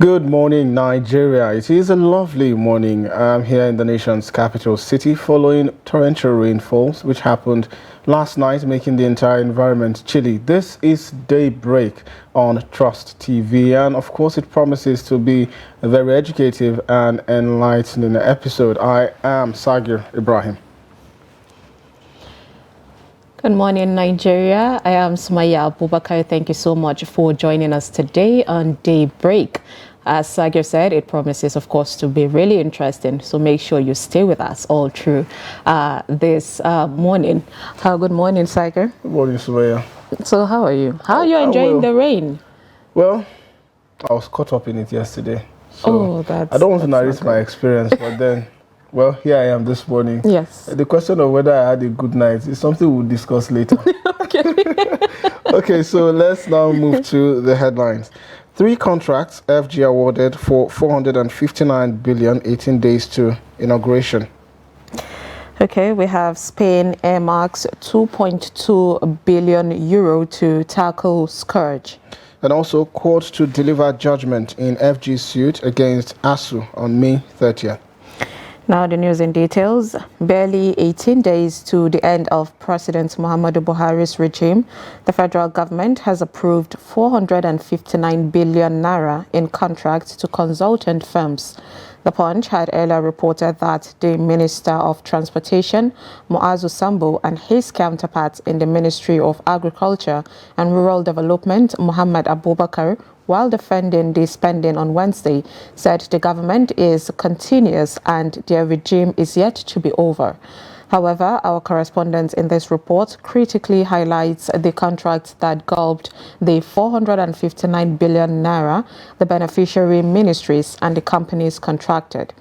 Good morning, Nigeria. It is a lovely morning here in the nation's capital city following torrential rainfalls which happened last night, making the entire environment chilly. This is Daybreak on Trust TV, and of course it promises to be a very educative and enlightening episode. I am Sagir Ibrahim. Good morning, Nigeria. I am Sumaya Abubakar. Thank you so much for joining us today on Daybreak. As Sagir said, it promises, of course, to be really interesting. So make sure you stay with us all through this morning. Good morning, Sagir. Good morning, Sumaya. So how are you? How are you enjoying the rain? Well, I was caught up in it yesterday. So that's I don't want to narrate my experience, but then, well, here I am this morning. Yes. The question of whether I had a good night is something we'll discuss later. Okay. Okay, so let's now move to the headlines. 3 contracts FG awarded for 459 billion, 18 days to inauguration. Okay, we have Spain earmarks 2.2 billion euro to tackle scourge. And also court to deliver judgment in FG suit against ASU on May 30th. Now the news in details. Barely 18 days to the end of President Muhammadu Buhari's regime, the federal government has approved 459 billion naira in contracts to consultant firms. The Punch had earlier reported that the Minister of Transportation, Muazu Sambo, and his counterpart in the Ministry of Agriculture and Rural Development, Muhammad Abubakar, while defending the spending on Wednesday, said the government is continuous and their regime is yet to be over. However, our correspondent in this report critically highlights the contract that gulped the 459 billion naira the beneficiary ministries and the companies contracted.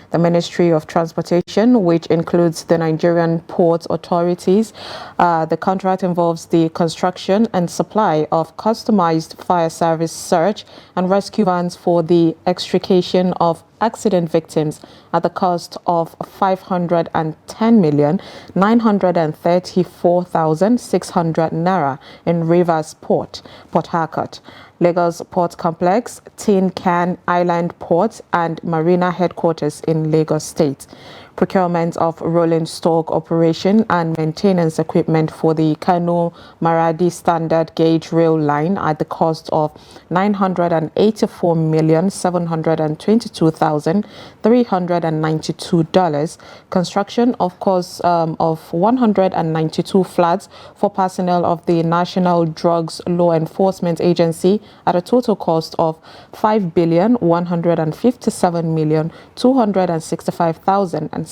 The Ministry of Transportation, which includes the Nigerian port authorities, the contract involves the construction and supply of customized fire service search and rescue vans for the extrication of accident victims at the cost of 510,934,600 naira in Rivers Port, Port Harcourt, Lagos Port Complex, Tin Can Island Port and Marina Headquarters in Lagos State. Procurement of rolling stock operation and maintenance equipment for the Kano Maradi standard gauge rail line at the cost of 984,722,392 dollars. Construction, of course, of 192 flats for personnel of the National Drugs Law Enforcement Agency at a total cost of 5,157,265,770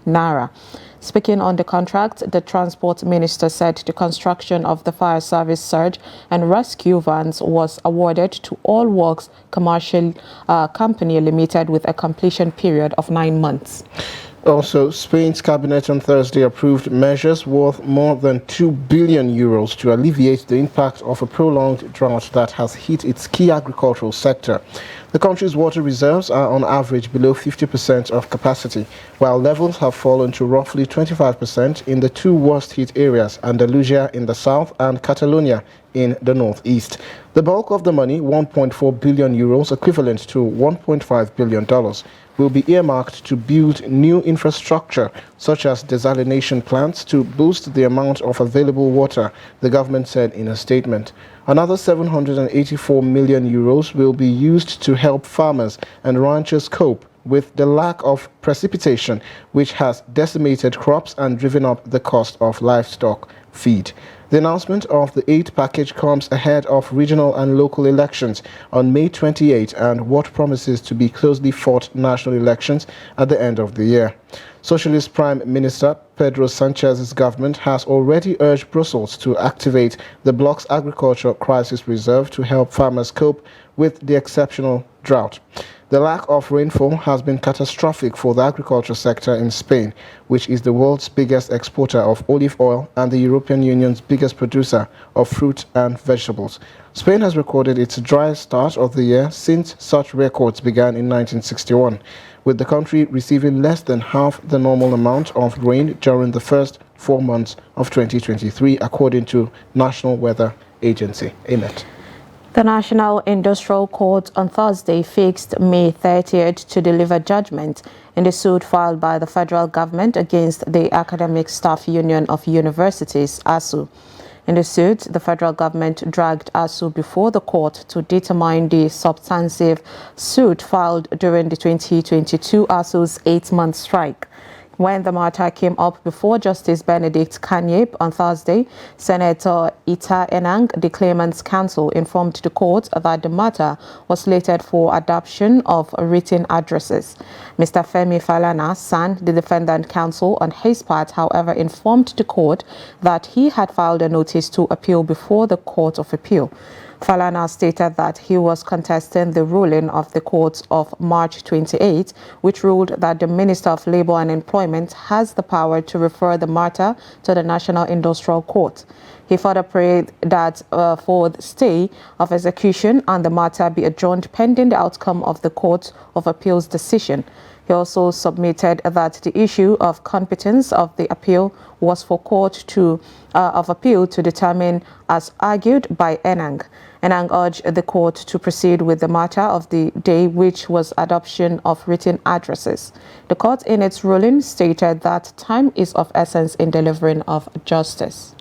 naira. Speaking on the contract, the Transport Minister said the construction of the fire service surge and rescue vans was awarded to All Works Commercial Company Limited with a completion period of 9 months. Also, Spain's cabinet on Thursday approved measures worth more than 2 billion euros to alleviate the impact of a prolonged drought that has hit its key agricultural sector. The country's water reserves are on average below 50% of capacity, while levels have fallen to roughly 25% in the 2 worst hit areas, Andalusia in the south and Catalonia in the northeast. The bulk of the money, 1.4 billion euros, equivalent to $1.5 billion, will be earmarked to build new infrastructure, such as desalination plants, to boost the amount of available water, the government said in a statement. Another 784 million euros will be used to help farmers and ranchers cope with the lack of precipitation, which has decimated crops and driven up the cost of livestock feed. The announcement of the aid package comes ahead of regional and local elections on May 28 and what promises to be closely fought national elections at the end of the year. Socialist Prime Minister Pedro Sanchez's government has already urged Brussels to activate the bloc's agriculture crisis reserve to help farmers cope with the exceptional drought. The lack of rainfall has been catastrophic for the agriculture sector in Spain, which is the world's biggest exporter of olive oil and the European Union's biggest producer of fruit and vegetables. Spain has recorded its driest start of the year since such records began in 1961, with the country receiving less than half the normal amount of rain during the first 4 months of 2023, according to National Weather Agency, AMET. The National Industrial Court on Thursday fixed May 30th to deliver judgment in the suit filed by the federal government against the Academic Staff Union of Universities, ASU. In the suit, the federal government dragged ASU before the court to determine the substantive suit filed during the 2022 ASU's 8-month strike. When the matter came up before Justice Benedict Kanyep on Thursday, Senator Ita Enang, the claimant's counsel, informed the court that the matter was slated for adoption of written addresses. Mr. Femi Falana San, the defendant counsel, on his part, however, informed the court that he had filed a notice to appeal before the Court of Appeal. Falana stated that he was contesting the ruling of the court of March 28, which ruled that the Minister of Labour and Employment has the power to refer the matter to the National Industrial Court. He further prayed that for the stay of execution and the matter be adjourned pending the outcome of the Court of Appeal's decision. He also submitted that the issue of competence of the appeal was for of appeal to determine, as argued by Enang. Enang urged the court to proceed with the matter of the day, which was adoption of written addresses. The court in its ruling stated that time is of essence in delivering of justice.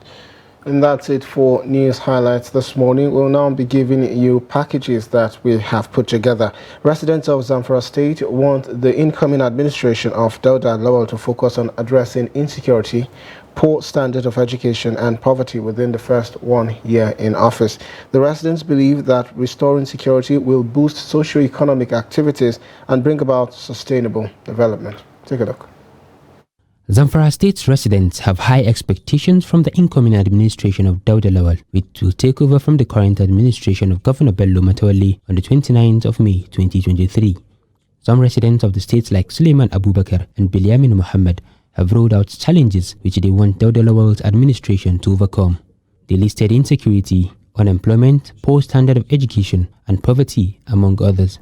And that's it for news highlights this morning. We'll now be giving you packages that we have put together. Residents of Zamfara State want the incoming administration of Dauda Lawal to focus on addressing insecurity, poor standard of education and poverty within the first 1 year in office. The residents believe that restoring security will boost socio-economic activities and bring about sustainable development. Take a look. Zamfara State's residents have high expectations from the incoming administration of Dauda Lawal, which will take over from the current administration of Governor Bello Matawalle on the 29th of May 2023. Some residents of the states like Suleiman Abubakar and Bilyamin Muhammad have rolled out challenges which they want Dauda Lawal's administration to overcome. They listed insecurity, unemployment, poor standard of education and poverty, among others.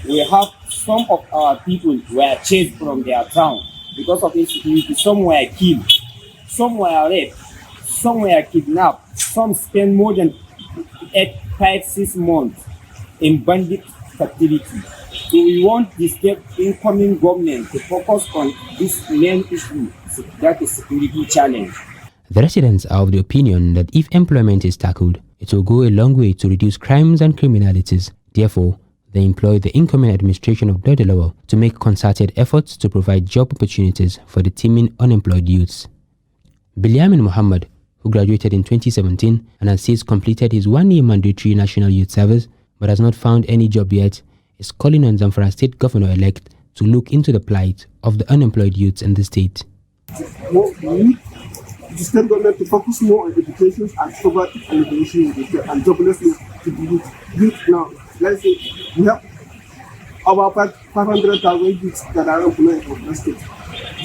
We have some of our people were chased from their town because of insecurity. Some were killed, some were raped, some were kidnapped, some spent more than 5-6 months in bandit captivity. So we want the state incoming government to focus on this main issue, that is security challenge. The residents are of the opinion that if employment is tackled, it will go a long way to reduce crimes and criminalities. Therefore, they employ the incoming administration of Dauda Lawal to make concerted efforts to provide job opportunities for the teeming unemployed youths. Bilyamin Muhammad, who graduated in 2017 and has since completed his 1-year mandatory national youth service but has not found any job yet, is calling on Zamfara State Governor-elect to look into the plight of the unemployed youths in the state. We need the state government to focus more on education and poverty alleviation and joblessness to the youth now. Let's say we have about 500,000 youths that are employed in the state.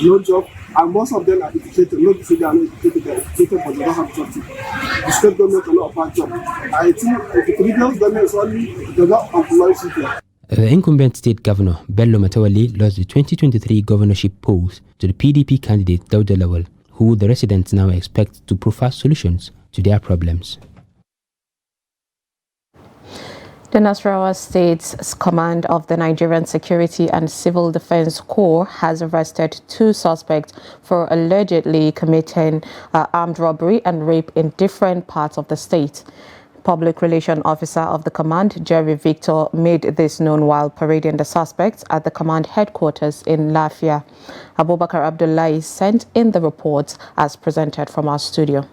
No job, and most of them are educated. Not to say they are not educated, they are educated, but they don't have jobs. The state government cannot offer jobs. I think the previous government is only does not employ people. The incumbent state governor, Bello Matawalle, lost the 2023 governorship polls to the PDP candidate Dauda Lawal, who the residents now expect to proffer solutions to their problems. The Nasarawa State's Command of the Nigerian Security and Civil Defense Corps has arrested 2 suspects for allegedly committing armed robbery and rape in different parts of the state. Public Relations Officer of the command, Jerry Victor, made this known while parading the suspects at the command headquarters in Lafia. Abubakar Abdullahi sent in the report as presented from our studio.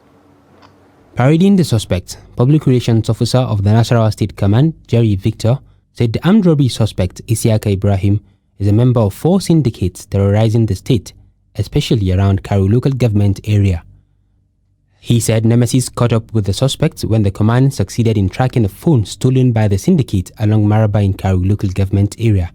Parading the suspect, Public Relations Officer of the Nasarawa State Command, Jerry Victor, said the armed robbery suspect, Isiaka Ibrahim, is a member of 4 syndicates terrorizing the state, especially around Karu local government area. He said Nemesis caught up with the suspects when the command succeeded in tracking a phone stolen by the syndicate along Maraba in Karu local government area.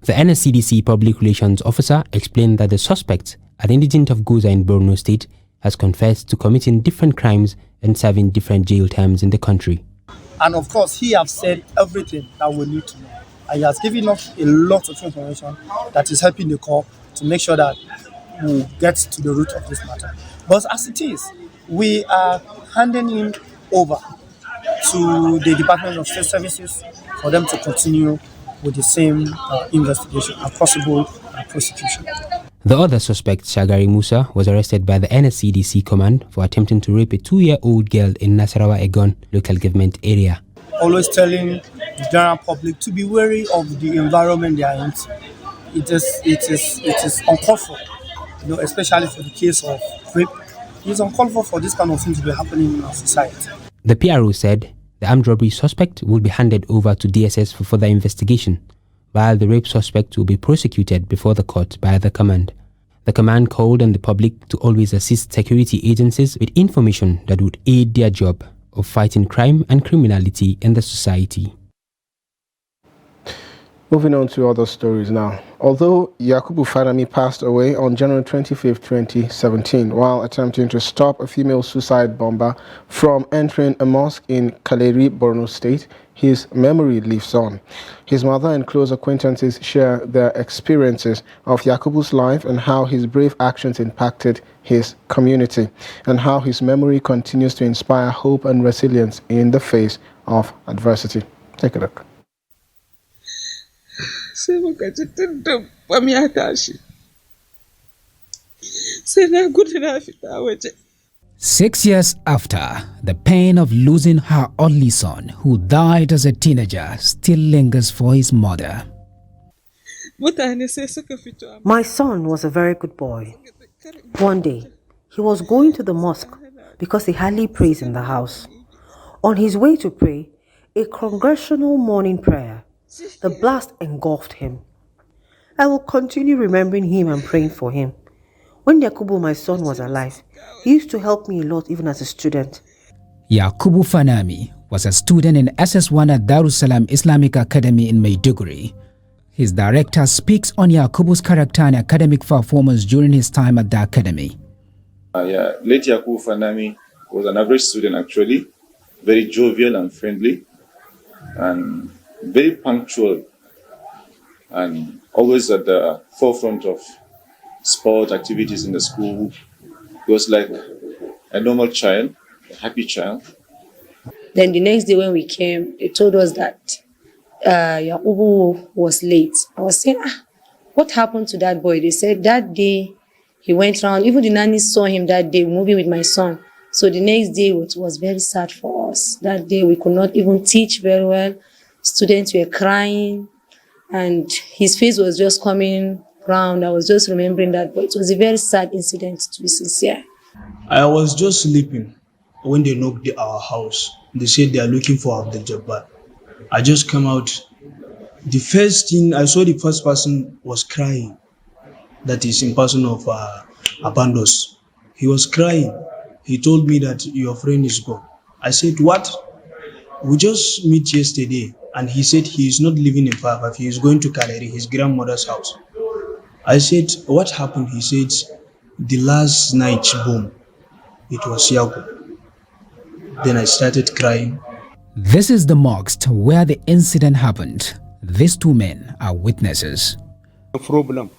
The NSCDC Public Relations Officer explained that the suspect, an indigent of Goza in Borno State, has confessed to committing different crimes and serving different jail terms in the country. And of course, he has said everything that we need to know. And he has given us a lot of information that is helping the Corps to make sure that we get to the root of this matter. But as it is, we are handing him over to the Department of State Services for them to continue with the same investigation and possible prosecution. The other suspect, Shagari Musa, was arrested by the NSCDC command for attempting to rape a 2-year-old girl in Nasarawa Egon local government area. Always telling the general public to be wary of the environment they are in. It is uncalled for, especially for the case of rape. It is uncalled for this kind of thing to be happening in our society. The PRO said the armed robbery suspect will be handed over to DSS for further investigation, while the rape suspect will be prosecuted before the court by the command. The command called on the public to always assist security agencies with information that would aid their job of fighting crime and criminality in the society. Moving on to other stories now. Although Yakubu Fanami passed away on January 25, 2017, while attempting to stop a female suicide bomber from entering a mosque in Kaleri, Borno State, his memory lives on. His mother and close acquaintances share their experiences of Yakubu's life and how his brave actions impacted his community, and how his memory continues to inspire hope and resilience in the face of adversity. Take a look. 6 years after, the pain of losing her only son, who died as a teenager, still lingers for his mother. My son was a very good boy. One day, he was going to the mosque because he hardly prays in the house. On his way to pray, a congregational morning prayer, the blast engulfed him. I will continue remembering him and praying for him. When Yakubu, my son, was alive, he used to help me a lot even as a student. Yakubu Fanami was a student in SS1 at Darussalam Islamic Academy in Maiduguri. His director speaks on Yakubu's character and academic performance during his time at the academy. Late Yakubu Fanami was an average student actually, very jovial and friendly, and very punctual, and always at the forefront of sport activities in the school. He was like a normal child, a happy child. Then the next day when we came, they told us that Yakubu was late. I was saying, what happened to that boy? They said that day he went around, even the nanny saw him that day moving with my son. So the next day it was very sad for us. That day we could not even teach very well. Students were crying and his face was just coming round. I was just remembering that, but it was a very sad incident, to be sincere. I was just sleeping when they knocked at our house. They said they are looking for Abdul Jabbar. I just came out. The first thing I saw, the first person was crying. That is in person of Abandos. He was crying. He told me that your friend is gone. I said, what? We just met yesterday. And he said he is not living in Fafa. He is going to Kaleri, his grandmother's house. I said, what happened? He said, the last night bomb. It was Yaku. Then I started crying. This is the mosque where the incident happened. These two men are witnesses. Yakubu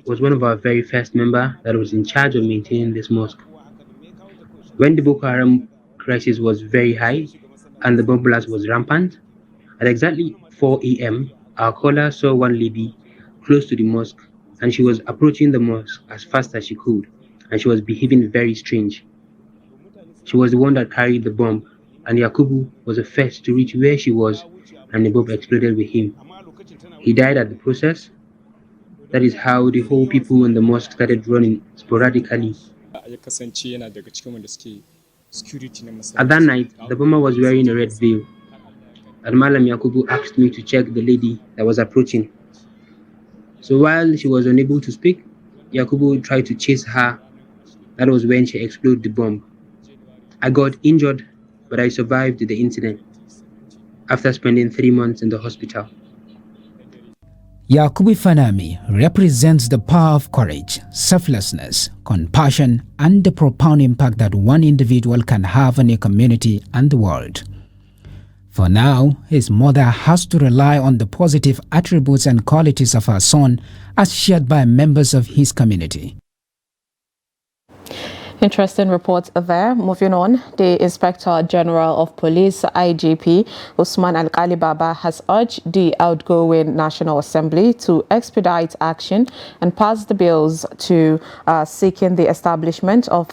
was one of our very first members that was in charge of maintaining this mosque. When the Boko Haram crisis was very high and the bomb blast was rampant, at exactly 4 a.m., our caller saw one lady close to the mosque, and she was approaching the mosque as fast as she could, and she was behaving very strange. She was the one that carried the bomb, and Yakubu was the first to reach where she was, and the bomb exploded with him. He died at the process. That is how the whole people in the mosque started running sporadically. At that night, the bomber was wearing a red veil. And Malam Yakubu asked me to check the lady that was approaching. So while she was unable to speak, Yakubu tried to chase her. That was when she exploded the bomb. I got injured, but I survived the incident after spending 3 months in the hospital. Yakubu Fanami represents the power of courage, selflessness, compassion, and the profound impact that one individual can have on a community and the world. For now, his mother has to rely on the positive attributes and qualities of her son as shared by members of his community. Interesting reports there. Moving on, the Inspector General of Police, IGP, Usman Al-Kali Baba, has urged the outgoing National Assembly to expedite action and pass the bills to seeking the establishment of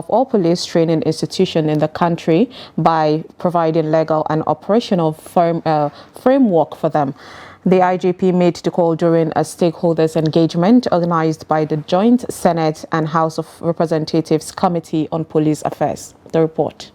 all police training institutions in the country by providing legal and operational framework for them. The IGP made the call during a stakeholders engagement organized by the Joint Senate and House of Representatives Committee on Police Affairs. The report.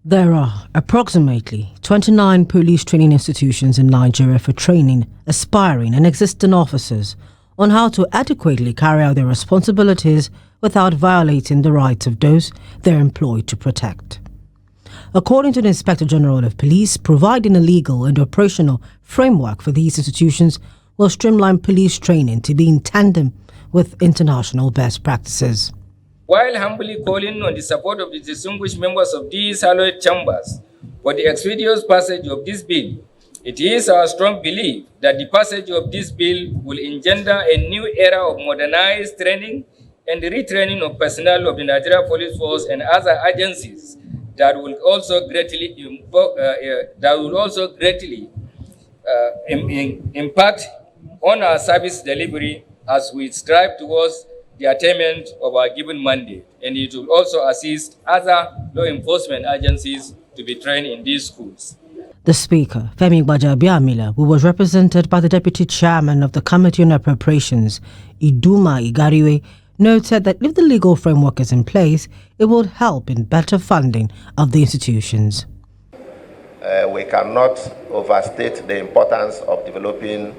There are approximately 29 police training institutions in Nigeria for training aspiring and existing officers on how to adequately carry out their responsibilities without violating the rights of those they're employed to protect. According to the Inspector General of Police, providing a legal and operational framework for these institutions will streamline police training to be in tandem with international best practices. While humbly calling on the support of the distinguished members of these hallowed chambers for the expeditious passage of this bill, it is our strong belief that the passage of this bill will engender a new era of modernized training and retraining of personnel of the Nigeria Police Force and other agencies that will also greatly impact on our service delivery as we strive towards the attainment of our given mandate, and it will also assist other law enforcement agencies to be trained in these schools. The Speaker, Femi Gbajabiamila, who was represented by the Deputy Chairman of the Committee on Appropriations, Iduma Igariwe, noted that if the legal framework is in place, it will help in better funding of the institutions. We cannot overstate the importance of developing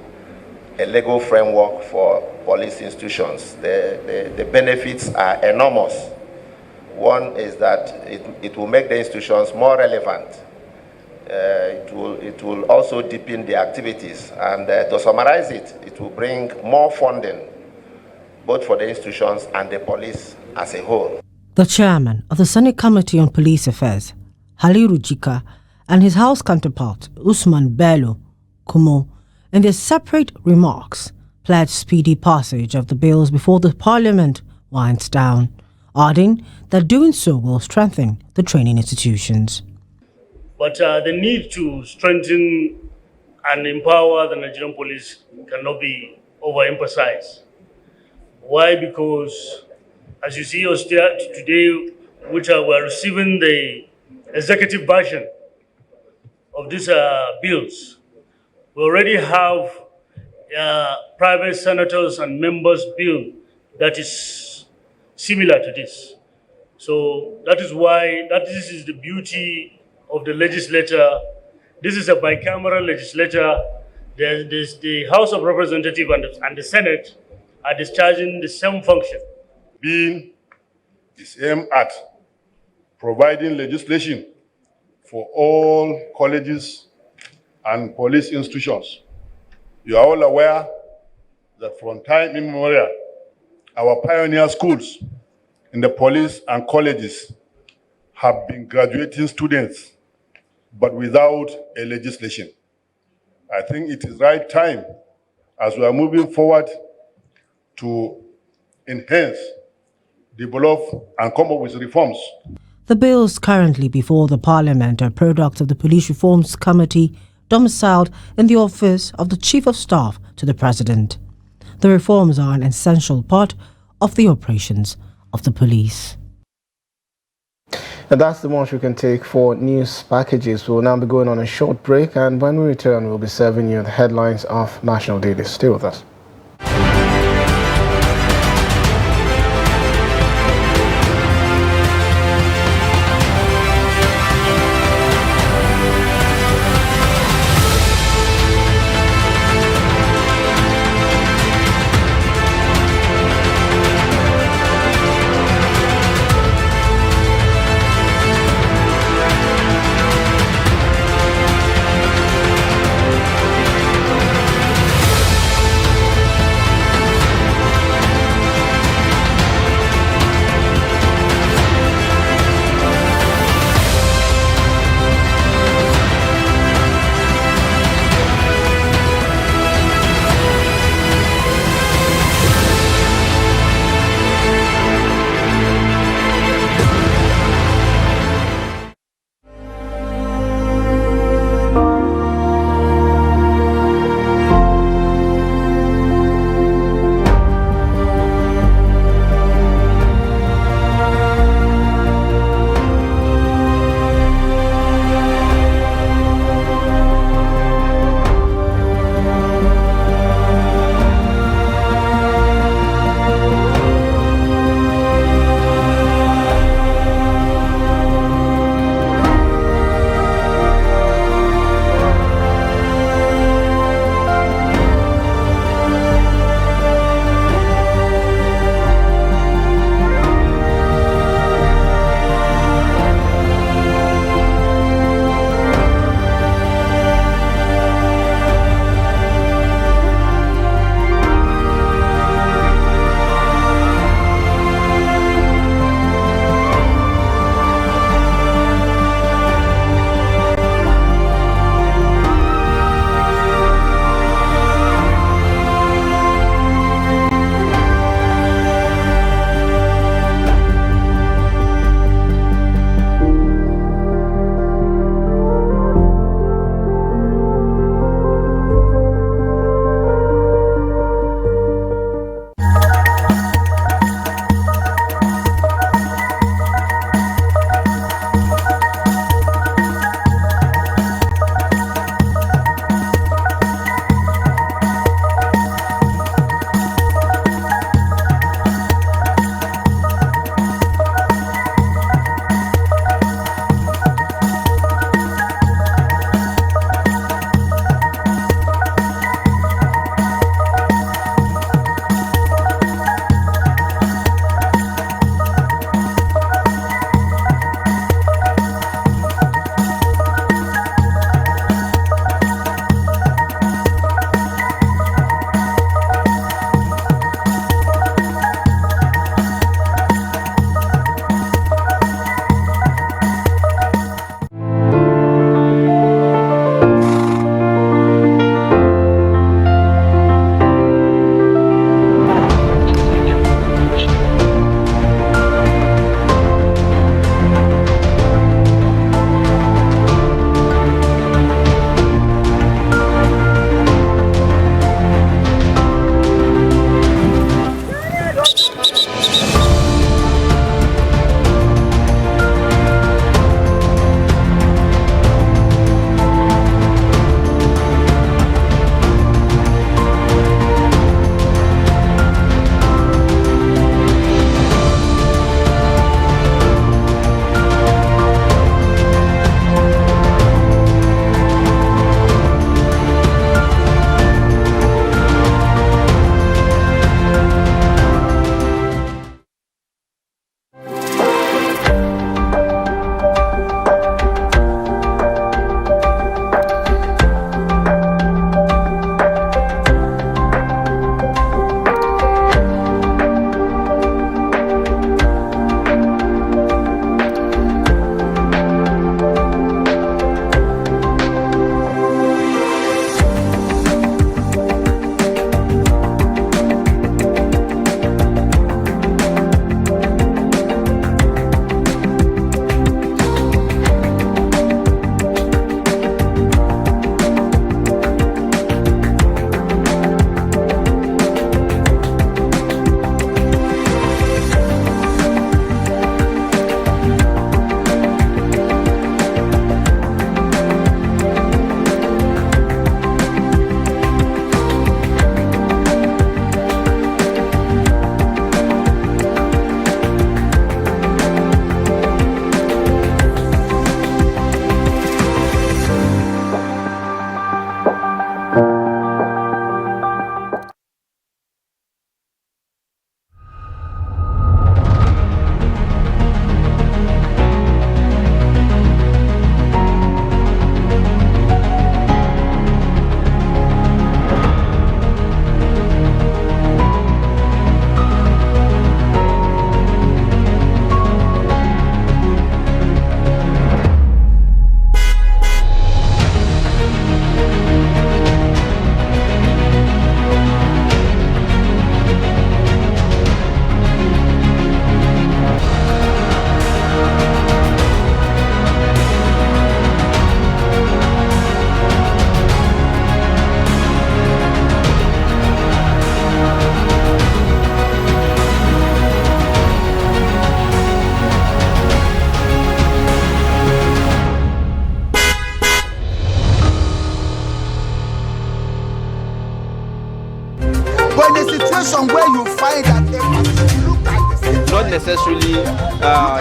a legal framework for police institutions. The benefits are enormous. One is that it will make the institutions more relevant. It will also deepen the activities, and to summarize it, it will bring more funding both for the institutions and the police as a whole. The chairman of the Senate Committee on Police Affairs, Haliru Jika, and his House counterpart, Usman Bello Kumo, in their separate remarks, pledged speedy passage of the bills before the Parliament winds down, adding that doing so will strengthen the training institutions. But the need to strengthen and empower the Nigerian police cannot be overemphasized. Why? Because, as you see us today, which we're receiving the executive version of these bills, we already have private senators and members' bill that is similar to this. So that is why this is the beauty of the legislature. This is a bicameral legislature. There's the House of Representatives and the Senate are discharging the same function. Bill is aimed at providing legislation for all colleges and police institutions. You are all aware that from time immemorial, our pioneer schools in the police and colleges have been graduating students, but without a legislation. I think it is right time, as we are moving forward, to enhance, develop, and come up with reforms. The bills currently before the Parliament are products of the Police Reforms Committee, domiciled in the office of the Chief of Staff to the President. The reforms are an essential part of the operations of the police. And that's the much we can take for news packages. We'll now be going on a short break, and when we return, we'll be serving you the headlines of National Daily. Stay with us.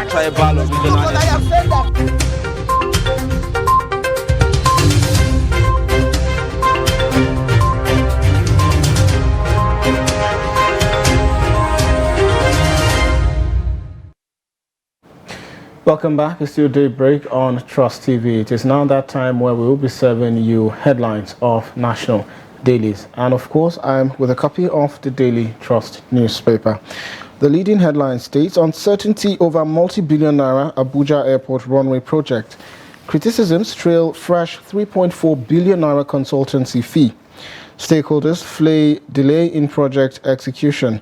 tribal or regional. Welcome back. It's still Daybreak on Trust TV. It is now that time where we will be serving you headlines of national dailies. And of course, I'm with a copy of the Daily Trust newspaper. The leading headline states, uncertainty over multi-billion naira Abuja Airport runway project. Criticisms trail fresh 3.4 billion naira consultancy fee. Stakeholders flay delay in project execution.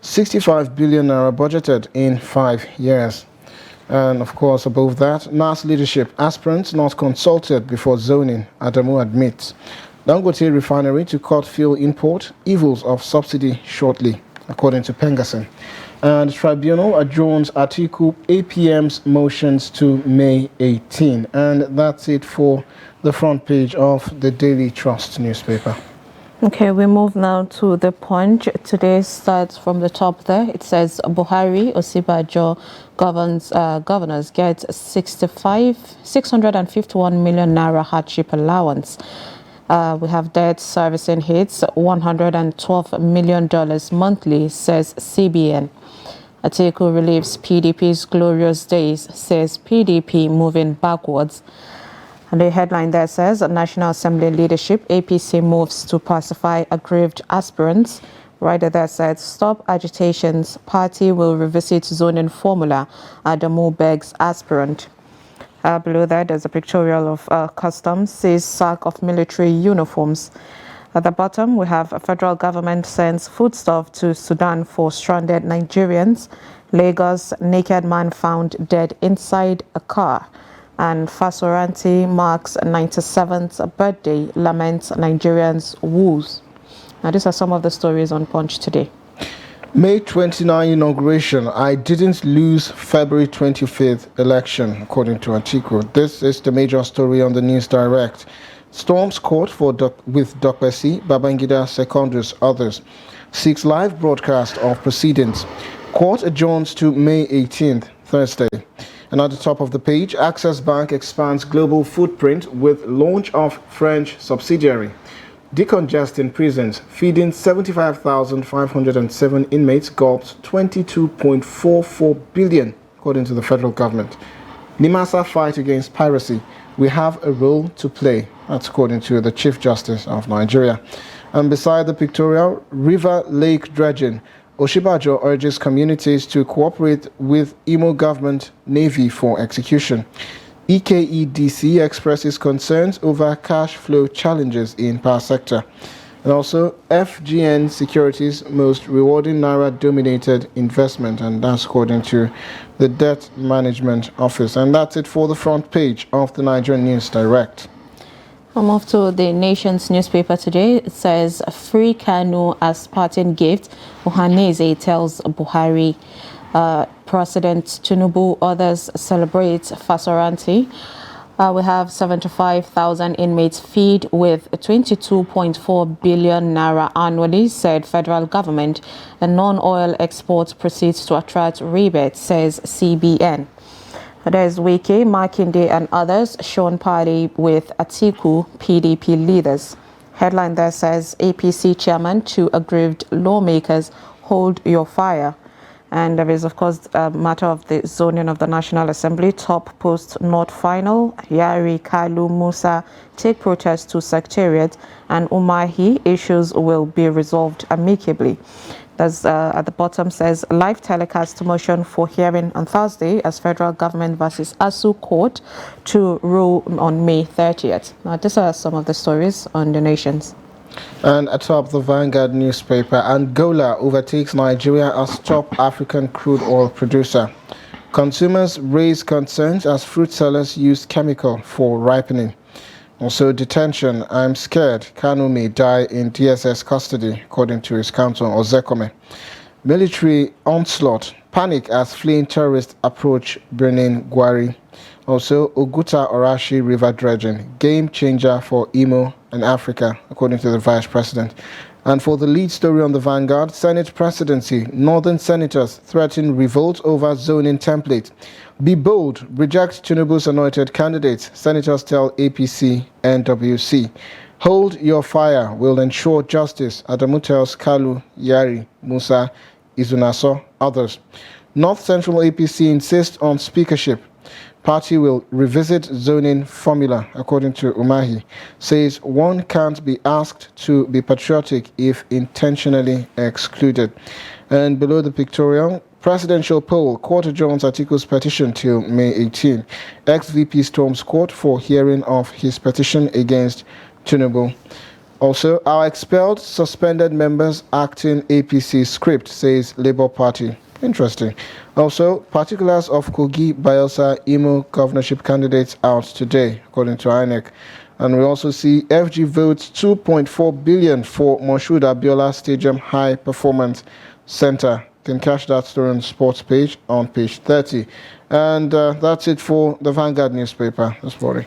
65 billion naira budgeted in 5 years. And of course, above that, NAS leadership aspirants not consulted before zoning, Adamu admits. Dangote refinery to cut fuel import, evils of subsidy shortly, according to Pengasson. And the tribunal adjourns Atiku APM's motions to May 18. And that's it for the front page of the Daily Trust newspaper. Okay, we move now to the Punch. Today starts from the top there. It says Buhari, Osibajo governors get 651 million naira hardship allowance. We have debt servicing hits $112 million monthly, says CBN. Atiku relieves PDP's glorious days, says PDP moving backwards. And the headline there says, National Assembly leadership, APC moves to pacify aggrieved aspirants. Rider there said, stop agitations, party will revisit zoning formula, Adamu begs aspirant. Below that, there's a pictorial of customs, says sack of military uniforms. At the bottom, we have a federal government sends foodstuff to Sudan for stranded Nigerians. Lagos, naked man found dead inside a car. And Fasoranti marks 97th birthday, laments Nigerians' woes. Now, these are some of the stories on Punch today. May 29 inauguration. I didn't lose February 25th election, according to Atiku. This is the major story on the News Direct. Storms court with Dokpesi, Babangida, Secondus, others. 6 live broadcast of proceedings. Court adjourns to May 18th, Thursday. And at the top of the page, Access Bank expands global footprint with launch of French subsidiary. Decongesting prisons, feeding 75,507 inmates gulps 22.44 billion, according to the federal government. Nimasa fight against piracy. We have a role to play. That's according to the Chief Justice of Nigeria. And beside the pictorial, River Lake dredging. Oshibajo urges communities to cooperate with Imo government Navy for execution. EKEDC expresses concerns over cash flow challenges in power sector. And also, FGN Securities most rewarding Naira-dominated investment, and that's according to the Debt Management Office. And that's it for the front page of the Nigerian News Direct. I'll move to the Nation's newspaper today. It says, free Kanu as parting gift. Ohaneze tells Buhari. President Tinubu, others celebrate Fasoranti. We have 75,000 inmates feed with 22.4 billion naira annually, said federal government. The non-oil exports proceeds to attract rebates, says CBN. There's Wike, Makinde and others shown party with Atiku PDP leaders. Headline there says, APC chairman to aggrieved lawmakers, hold your fire. And there is, of course, a matter of the zoning of the National Assembly. Top post not final. Yari, Kalu, Musa take protest to Secretariat, and Umahi issues will be resolved amicably. That's at the bottom says, live telecast motion for hearing on Thursday as federal government versus ASU court to rule on May 30th. Now, these are some of the stories on the Nations. And atop the Vanguard newspaper, Angola overtakes Nigeria as top African crude oil producer. Consumers raise concerns as fruit sellers use chemical for ripening. Also, detention. I'm scared Kanu may die in DSS custody, according to his counsel, Ozekome. Military onslaught. Panic as fleeing terrorists approach Benin Gwari. Also, Oguta Orashi river dredging. Game changer for Imo and Africa, according to the Vice President. And for the lead story on the Vanguard, Senate presidency, Northern senators threaten revolt over zoning template. Be bold, reject Tinubu's anointed candidates, senators tell APC NWC. Hold your fire, will ensure justice, Adamu tells Kalu, Yari, Musa, Izunaso, others. North Central APC insists on speakership. Party will revisit zoning formula, according to Umahi. Says one can't be asked to be patriotic if intentionally excluded. And below the pictorial, presidential poll, Quarter Jones Atiku's petition till May 18. Ex-VP storms court for hearing of his petition against Tinubu. Also, our expelled suspended members acting APC script, says Labour Party. Interesting. Also, particulars of Kogi, Bayelsa, Imo governorship candidates out today, according to INEC. And we also see FG votes 2.4 billion for Moshood Abiola Stadium High Performance Center. You can catch that story on the sports page on page 30. And that's it for the Vanguard newspaper this morning.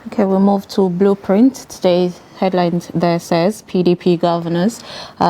Okay, we'll move to Blueprint. Today's headline there says PDP governors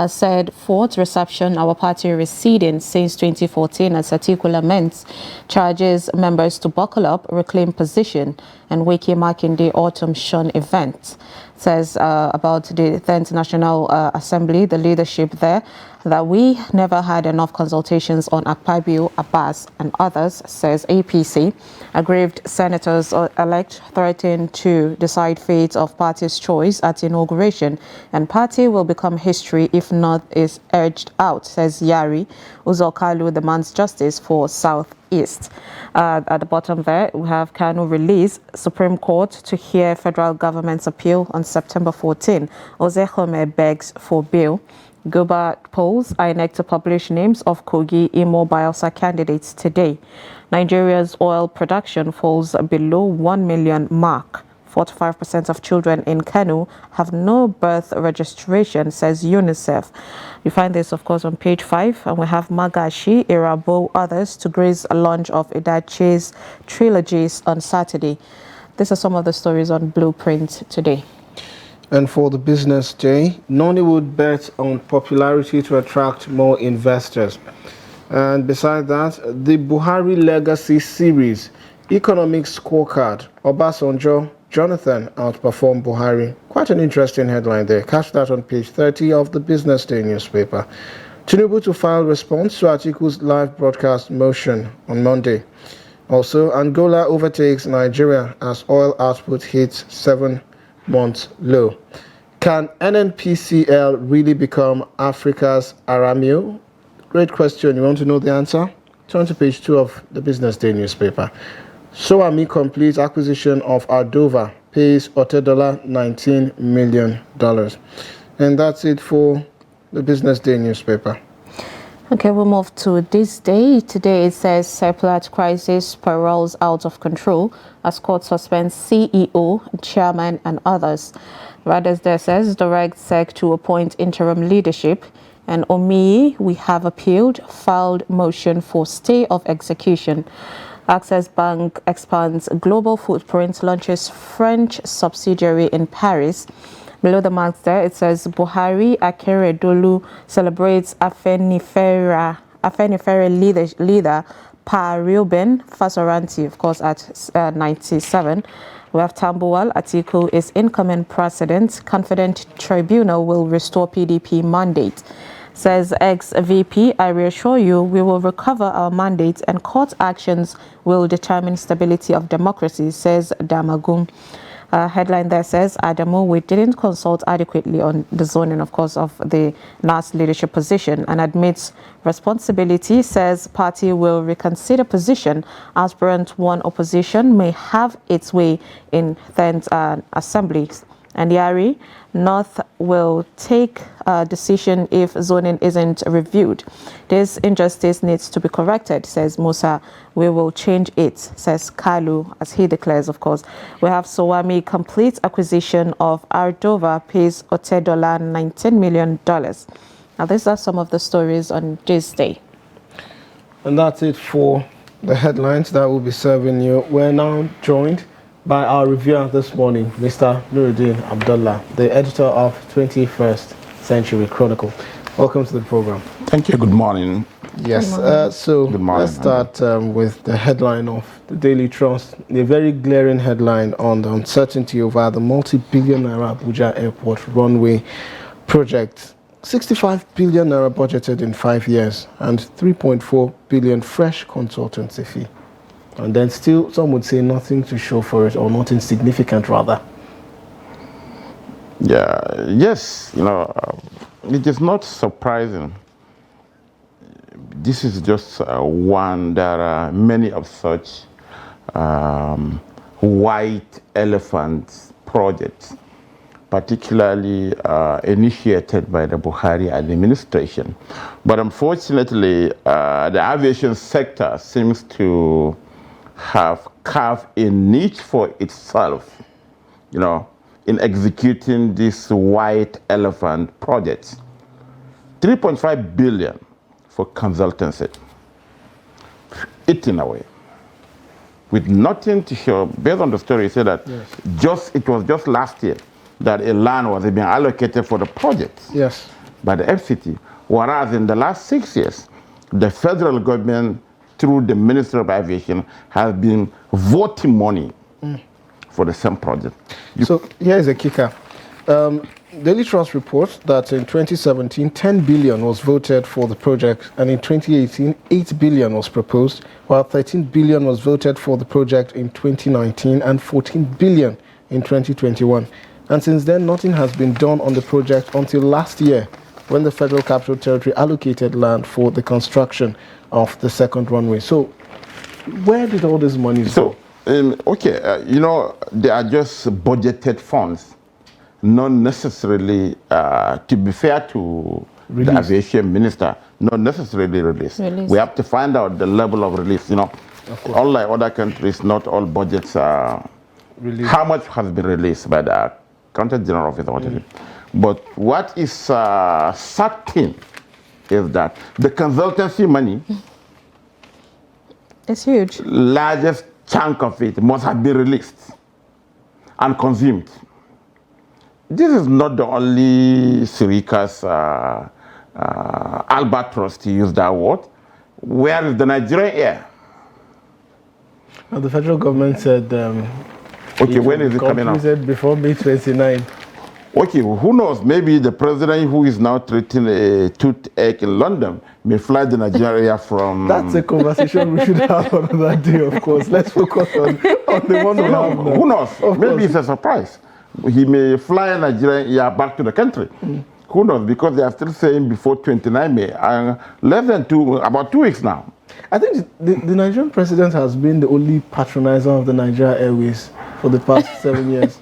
said fourth reception our party receding since 2014 as Atiku laments, charges members to buckle up, reclaim position, and Wiki Makinde Autumn Shun event. Says about the 10th National Assembly, the leadership there, that we never had enough consultations on Akpabio, Abbas and others, says APC. Aggrieved senators elect threaten to decide fate of party's choice at inauguration, and party will become history if not is urged out, says Yari. Uzokalu demands justice for Southeast. At the bottom there, we have Kanu release Supreme Court to hear federal government's appeal on September 14. Ozehome begs for bail. Goba polls INEC to publish names of Kogi Imo Bayelsa candidates today. Nigeria's oil production falls below 1 million mark. 45% of children in Kanu have no birth registration, says UNICEF. You find this, of course, on page 5. And we have Magashi, Irabo, others to grace a launch of Idache's trilogies on Saturday. These are some of the stories on Blueprint today. And for the business day, Nollywood bets on popularity to attract more investors. And beside that, the Buhari Legacy Series, Economic Scorecard, Obasanjo, Jonathan outperformed Buhari. Quite an interesting headline there. Catch that on page 30 of the Business Day newspaper. Tinubu to file response to Atiku's live broadcast motion on Monday. Also, Angola overtakes Nigeria as oil output hits 7-month low. Can NNPCL really become Africa's Aramio? Great question. You want to know the answer? Turn to page 2 of the Business Day newspaper. Soami completes acquisition of Ardova, pays Otedola $19 million. And that's it for the Business Day newspaper. Okay, we'll move to this day. Today it says Seplat crisis spirals out of control as court suspends CEO, chairman and others. Radars there says direct SEC to appoint interim leadership. And Omiyi, we have appealed, filed motion for stay of execution. Access Bank expands global footprint, launches French subsidiary in Paris. Below the marks there, it says Buhari Akeredolu celebrates Afenifere leader Pa Reuben Fasoranti, of course, at 97. We have Tambuwal Atiku is incoming president. Confident tribunal will restore PDP mandate. Says ex-VP, I reassure you we will recover our mandate and court actions will determine stability of democracy, says Damagum. Headline there says, Adamu, we didn't consult adequately on the zoning, of course, of the NAS leadership position and admits responsibility, says party will reconsider position. Aspirant one opposition may have its way in 10th assembly. And Yari, North will take a decision if zoning isn't reviewed. This injustice needs to be corrected, says Musa. We will change it, says Kalu, as he declares, of course. We have Sowami complete acquisition of Ardova pays Otedola $19 million. Now, these are some of the stories on this day. And that's it for the headlines that will be serving you. We're now joined by our reviewer this morning, Mr. Nuruddin Abdullah, the editor of 21st Century Chronicle. Welcome to the program. Thank you. Good morning. Yes, Good morning. Let's start with the headline of the Daily Trust, a very glaring headline on the uncertainty over the multi-billion naira Abuja Airport runway project. 65 billion naira budgeted in 5 years and 3.4 billion fresh consultancy fee. And then still, some would say nothing to show for it, or nothing significant rather. Yeah, yes, it is not surprising. This is just one. There are many of such white elephant projects, particularly initiated by the Buhari administration. But unfortunately, the aviation sector seems to have carved a niche for itself, in executing these white elephant projects. 3.5 billion for consultancy, eating away, with nothing to show. Based on the story, he said that it was just last year that a land was being allocated for the project by the FCT, whereas in the last 6 years, the federal government, through the Ministry of Aviation, has been voting money for the same project. So here's a kicker. Daily Trust reports that in 2017, 10 billion was voted for the project, and in 2018, 8 billion was proposed, while 13 billion was voted for the project in 2019 and 14 billion in 2021. And since then, nothing has been done on the project until last year, when the Federal Capital Territory allocated land for the construction of the second runway. So where did all this money go? They are just budgeted funds, not necessarily, to be fair to the aviation minister, not necessarily released. We have to find out the level of release. Unlike other countries, not all budgets are released. How much has been released by the Accountant General Office? But what is certain is that the consultancy money, it's huge. Largest chunk of it must have been released and consumed. This is not the only Sirika's albatross, to use that word. Where is the Nigerian Air? Well, the federal government said when is it coming out? Said before May 29. Okay, who knows? Maybe the president, who is now treating a toothache in London, may fly the Nigeria from... That's a conversation we should have on that day, of course. Let's focus on the one we have now. Who knows? Maybe it's a surprise. He may fly Nigeria back to the country. Who knows? Because they are still saying before 29 May, less than about 2 weeks now. I think the Nigerian president has been the only patronizer of the Nigeria Airways for the past 7 years.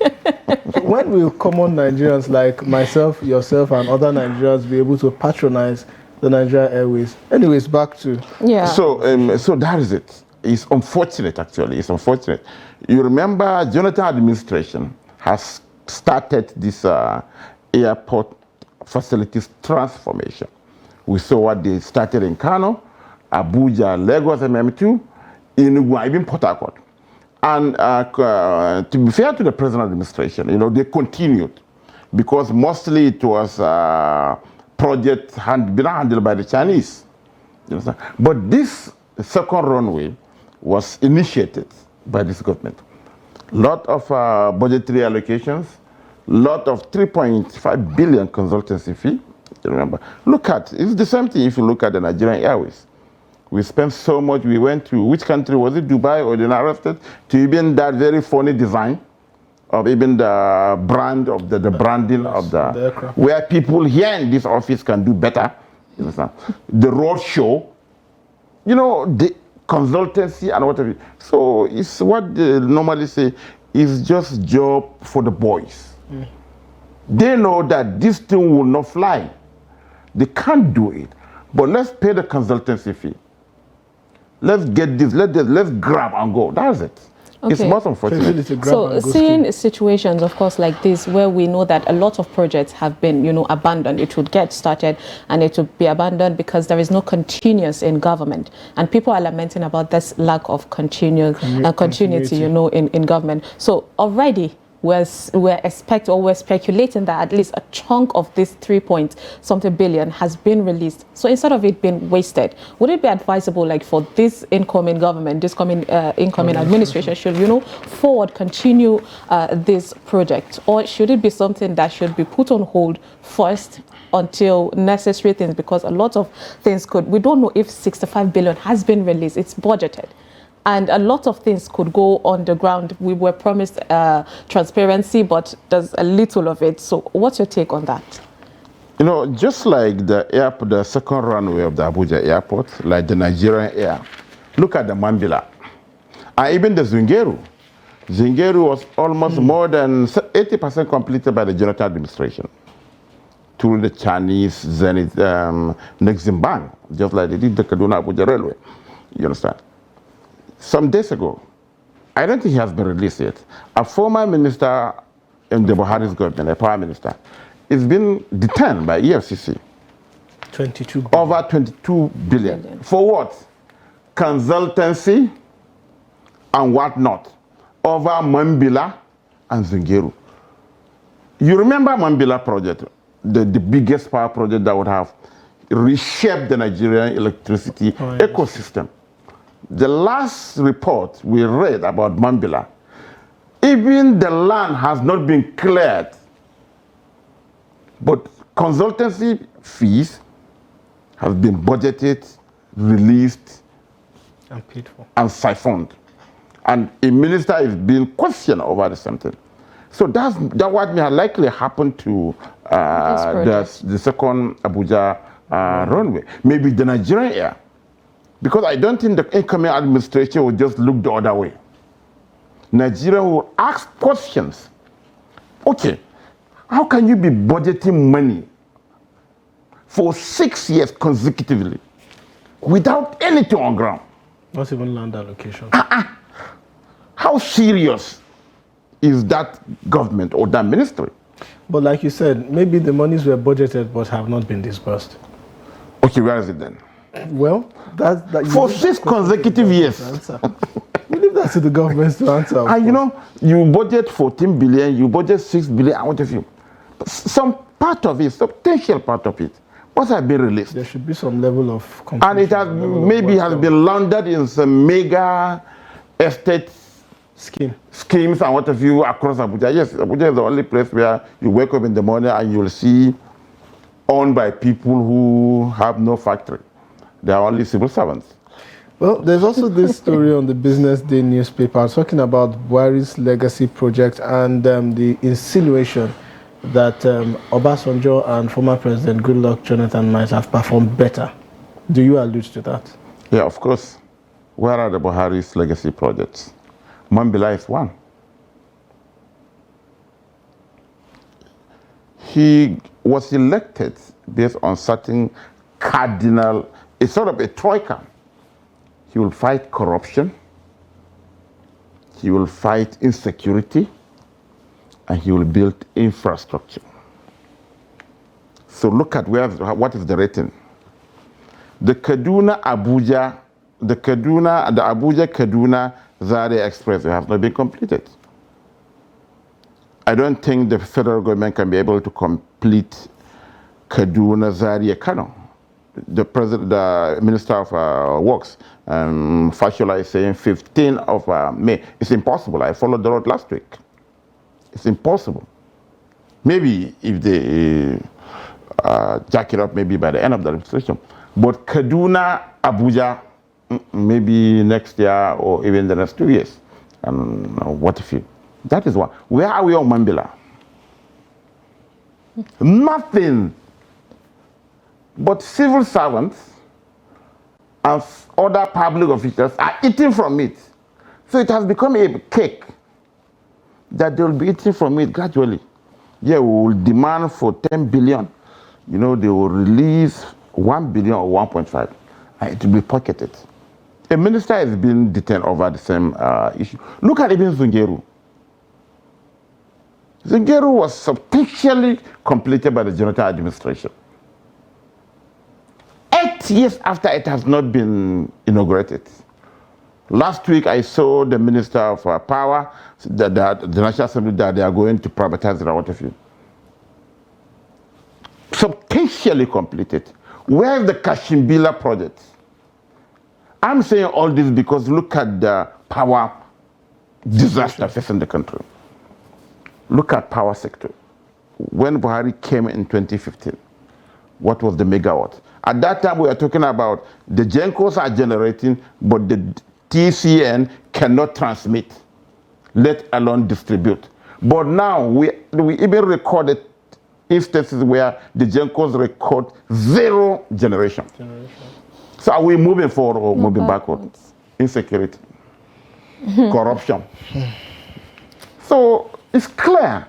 So when will common Nigerians like myself, yourself, and other Nigerians be able to patronize the Nigeria Airways? Anyways, back to... So that is it. It's unfortunate, actually. It's unfortunate. You remember, Jonathan administration has started this airport facilities transformation. We saw what they started in Kano, Abuja, Lagos, MM2, Enugu, even Port Harcourt. And to be fair to the present administration, they continued, because mostly it was project being handled by the Chinese. But this second runway was initiated by this government. Lot of budgetary allocations, lot of 3.5 billion consultancy fee. Remember, it's the same thing if you look at the Nigerian Airways. We spent so much. We went to, which country was it, Dubai or the United States, to even that very funny design of even the brand of the branding of the aircraft, where people here in this office can do better. You understand? The road show, the consultancy and whatever. So it's what they normally say is just job for the boys. They know that this thing will not fly. They can't do it. But let's pay the consultancy fee. Let's get this, let's grab and go. That's it. Okay. It's most unfortunate. So seeing situations, of course, like this, where we know that a lot of projects have been, abandoned, it would get started and it would be abandoned because there is no continuous in government. And people are lamenting about this lack of continuity, in government. So already, we're speculating that at least a chunk of this 3-point-something billion has been released. So instead of it being wasted, would it be advisable, like for this incoming government, this incoming administration, should continue this project, or should it be something that should be put on hold first until necessary things? Because a lot of things we don't know if 65 billion has been released. It's budgeted. And a lot of things could go on the ground. We were promised transparency, but there's a little of it. So what's your take on that? Just like the airport, the second runway of the Abuja airport, like the Nigerian Air, look at the Mambila. And even the Zungeru. Zungeru was almost more than 80% completed by the Jonathan administration through the Chinese Zenith Nexim Bank, just like they did the Kaduna Abuja Railway. You understand? Some days ago, I don't think he has been released yet, a former minister in the Buhari's government, a prime minister, is been detained by EFCC. 22 billion. Over 22 billion. For what? Consultancy and whatnot. Over Mambila and Zungeru. You remember Mambila project, the biggest power project that would have reshaped the Nigerian electricity ecosystem. The last report we read about Mambila, even the land has not been cleared, but consultancy fees have been budgeted, released, and paid for, and siphoned. And a minister is being questioned over the same thing. So that's what may likely happen to the second Abuja runway. Maybe the Nigerian Air. Because I don't think the incoming administration will just look the other way. Nigeria will ask questions. Okay, how can you be budgeting money for 6 years consecutively without anything on ground? Not even land allocation. How serious is that government or that ministry? But like you said, maybe the monies were budgeted but have not been disbursed. Okay, where is it then? Well, that for 6 consecutive years. We leave that to the government to answer. And you budget 14 billion, you budget 6 billion, and what have you. Some part of it, substantial part of it, what has been released? There should be some level of and it has been laundered in some mega estate schemes and what have you across Abuja. Yes, Abuja is the only place where you wake up in the morning and you'll see owned by people who have no factory. They are only civil servants. Well, there's also this story on the Business Day newspaper talking about Buhari's legacy project and the insinuation that Obasanjo and former President Goodluck Jonathan might have performed better. Do you allude to that? Yeah, of course. Where are the Buhari's legacy projects? Mambila is one. He was elected based on certain cardinal, it's sort of a troika. He will fight corruption, he will fight insecurity, and he will build infrastructure. So look at what is the rating. The Abuja Kaduna Zaria Express has not been completed. I don't think the federal government can be able to complete Kaduna Zaria Kano. The Minister of Works, Fashola, is saying 15th of May. It's impossible. I followed the road last week. It's impossible. Maybe if they jack it up, maybe by the end of the administration. But Kaduna, Abuja, maybe next year or even the next 2 years. What if you? That is one. Where are we on Mambila? Nothing. But civil servants and other public officials are eating from it. So it has become a cake that they will be eating from it gradually. Yeah, we will demand for 10 billion. They will release 1 billion or 1.5, and it will be pocketed. A minister is being detained over the same issue. Look at even Zungeru. Zungeru was substantially completed by the Jonathan administration. 8 years after it has not been inaugurated. Last week, I saw the Minister of Power, the National Assembly, that they are going to privatize the water field. Substantially completed. Where is the Kashimbila project? I'm saying all this because look at the power disaster facing the country. Look at power sector. When Buhari came in 2015, what was the megawatt? At that time, we were talking about the GENCOs are generating, but the TCN cannot transmit, let alone distribute. But now, we even recorded instances where the GENCOs record 0 generation. So are we moving forward or moving backwards? Insecurity, corruption. So it's clear.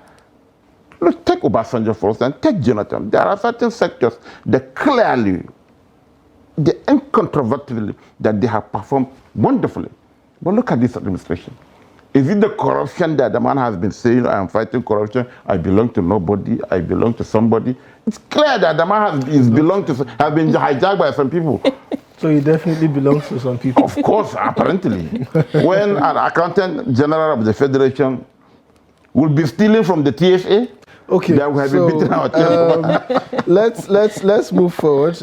Look, take Obasanjo first and take Jonathan. There are certain sectors that clearly, incontrovertibly, that they have performed wonderfully. But look at this administration. Is it the corruption that the man has been saying, I am fighting corruption, I belong to nobody, I belong to somebody? It's clear that the man has been hijacked by some people. So he definitely belongs to some people. Of course, apparently. When an accountant general of the federation will be stealing from the TSA, okay, that we have been beating our let's move forward.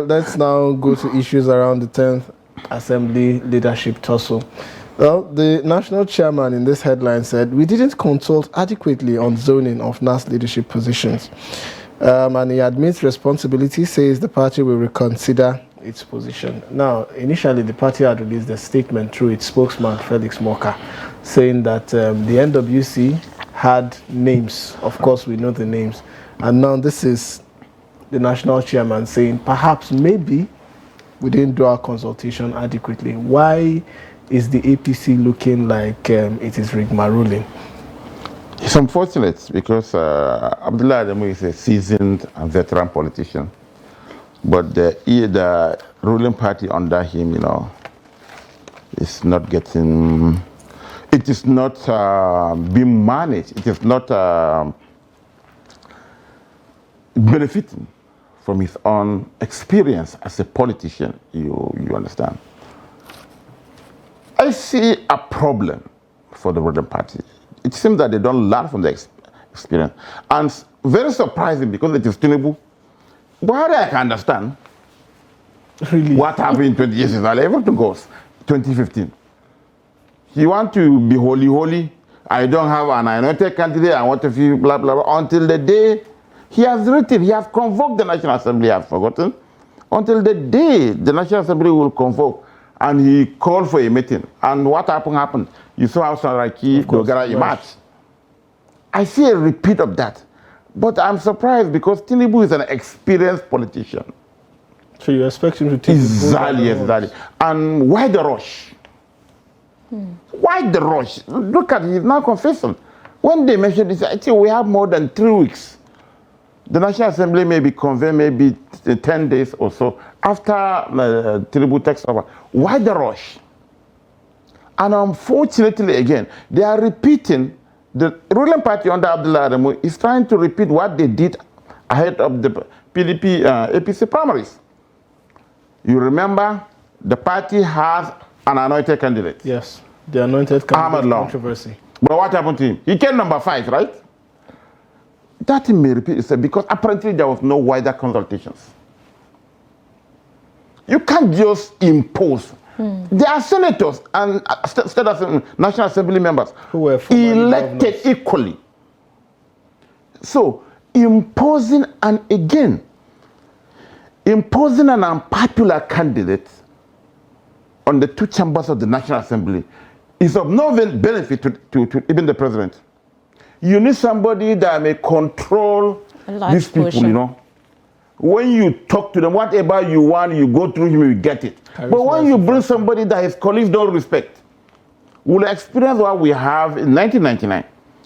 Let's now go to issues around the 10th Assembly leadership tussle. Well, the national chairman in this headline said, we didn't consult adequately on zoning of NAS leadership positions. And he admits responsibility, says the party will reconsider its position. Now, initially, the party had released a statement through its spokesman, Felix Moka, saying that the NWC had names. Of course, we know the names. And now this is the national chairman saying, perhaps, maybe, we didn't do our consultation adequately. Why is the APC looking like it is rigmaroling? It's unfortunate because Abdullah Adamu is a seasoned and veteran politician. But the ruling party under him, is not getting, it is not being managed. It is not benefiting from his own experience as a politician, you understand. I see a problem for the ruling party. It seems that they don't learn from the experience. And very surprising because it is Tinubu. Buhari, I can understand. Really? What happened in 20 years is everything goes. 2015. You want to be holy. I don't have an anointed candidate. I want to feel blah, blah, blah. Until the day he has written, he has convoked the National Assembly, I have forgotten. Until the day the National Assembly will convoke. And he called for a meeting. And what happened? You saw how Saraki Dogara emerged. I see a repeat of that. But I'm surprised because Tinubu is an experienced politician. So you expect him to take Exactly. And why the rush? Why the rush? Look at it, he's now confessing. When they mentioned this, I think we have more than 3 weeks. The National Assembly may be convened maybe 10 days or so after Tinubu takes over. Why the rush? And unfortunately, again, they are repeating. The ruling party under Abdullah Adamu is trying to repeat what they did ahead of the PDP APC primaries. You remember, the party has an anointed candidate. Yes, the anointed candidate controversy. But what happened to him? He came number 5, right? That may repeat itself because apparently there was no wider consultations. You can't just impose. There are senators and National Assembly members who were elected equally. So imposing an unpopular candidate on the 2 chambers of the National Assembly is of no benefit to even the president. You need somebody that may control these people, When you talk to them, whatever you want, you go through him, you get it. But when you bring somebody that his colleagues don't respect, we'll experience what we have in 1999.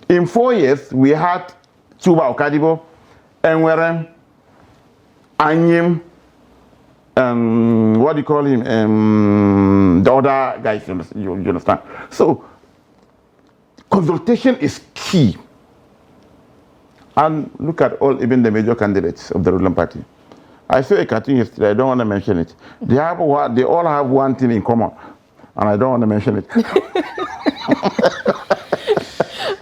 In 4 years, we had Chuba Okadibo, Enwere, Anyim, what do you call him? The other guys, you understand? So, consultation is key. And look at even the major candidates of the ruling party. I saw a cartoon yesterday, I don't want to mention it. They all have one thing in common. and I don't want to mention it.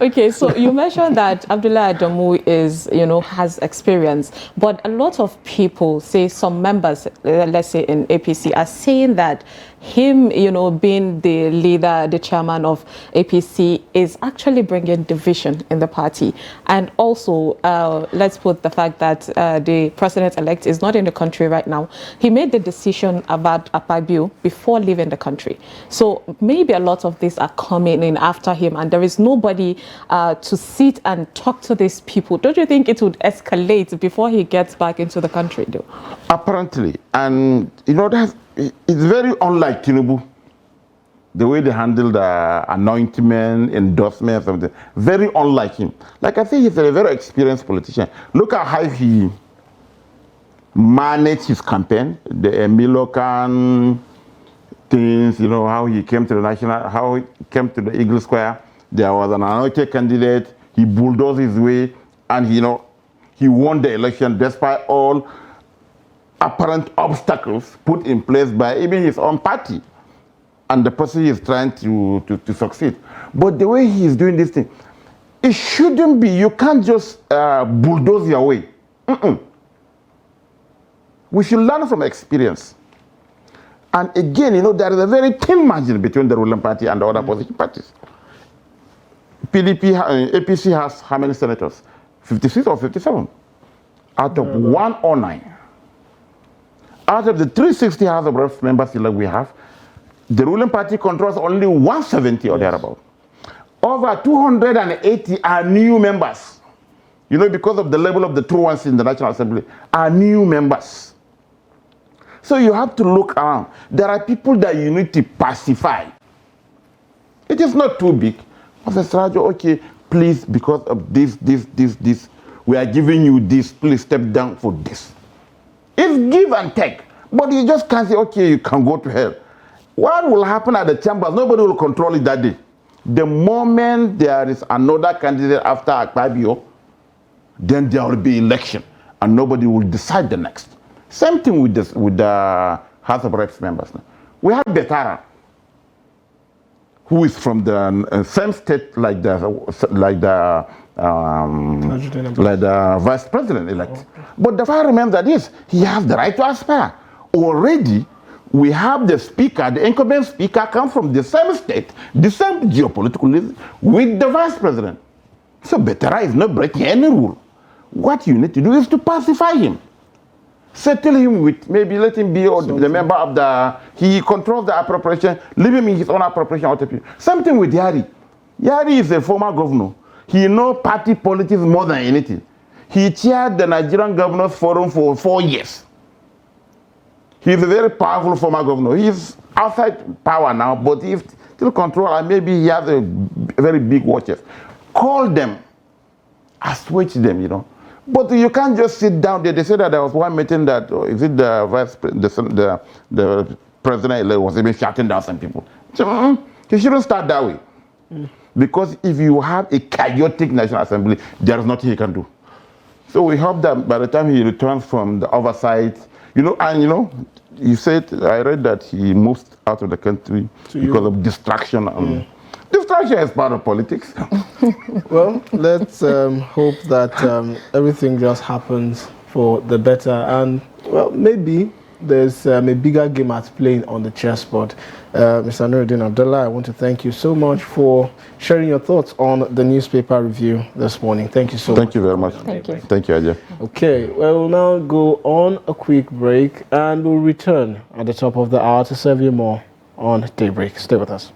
Okay, so you mentioned that Abdullah Adamu is, has experience, but a lot of people say, some members, let's say in APC, are saying that him, being the leader, the chairman of APC, is actually bringing division in the party. And also, let's put the fact that the president-elect is not in the country right now. He made the decision about Akpabio before leaving the country. So maybe a lot of these are coming in after him, and there is nobody to sit and talk to these people. Don't you think it would escalate before he gets back into the country, though? Apparently. And, it's very unlike Tinubu. The way they handle the anointment, endorsement, something. Very unlike him. Like, I think he's a very experienced politician. Look at how he managed his campaign. The Milocan things, how he came to the national, how he came to the Eagle Square. There was an anointed candidate. He bulldozed his way, and he won the election despite all apparent obstacles put in place by even his own party and the person he is trying to succeed. But the way he is doing this thing, it shouldn't be. You can't just bulldoze your way. We should learn from experience. And again, there is a very thin margin between the ruling party and the other opposition parties. APC has how many senators? 56 or 57? Out of 109. Out of the 360 House of Reps members we have, the ruling party controls only 170 or thereabout. Over 280 are new members. Because of the level of the true ones in the National Assembly, are new members. So you have to look around. There are people that you need to pacify. It is not too big. Professor Rajo, okay, please, because of this, we are giving you this, please step down for this. It's give and take. But you just can't say, okay, you can go to hell. What will happen at the chambers? Nobody will control it that day. The moment there is another candidate after Akpabio, then there will be election, and nobody will decide the next. Same thing with the House of Reps members. We have Betara, who is from the same state like the vice president elect. Okay. But the fact remains that yes, he has the right to aspire. Already, we have the speaker, the incumbent speaker, come from the same state, the same geopolitical list with the vice president. So Betara is not breaking any rule. What you need to do is to pacify him. Settle him with, maybe let him be the member of he controls the appropriation, leave him in his own appropriation. Same thing with Yari. Yari is a former governor. He knows party politics more than anything. He chaired the Nigerian Governors Forum for 4 years. He's a very powerful former governor. He's outside power now, but he's still control, and maybe he has a very big watches. Call them, assuage them, But you can't just sit down there. They said that there was one meeting that, the president was even shutting down some people. So, you shouldn't start that way. Because if you have a chaotic National Assembly, there is nothing he can do. So we hope that by the time he returns from the oversight, you said, I read that he moved out of the country because of distraction. Distraction is part of politics. Well, let's hope that everything just happens for the better. And, well, maybe there's a bigger game at playing on the chessboard. Mr. Nuruddin Abdullah, I want to thank you so much for sharing your thoughts on the newspaper review this morning. Thank you so much. Thank you very much. Thank you. Thank you, Ajay. Okay, well, we'll now go on a quick break, and we'll return at the top of the hour to serve you more on Daybreak. Stay with us.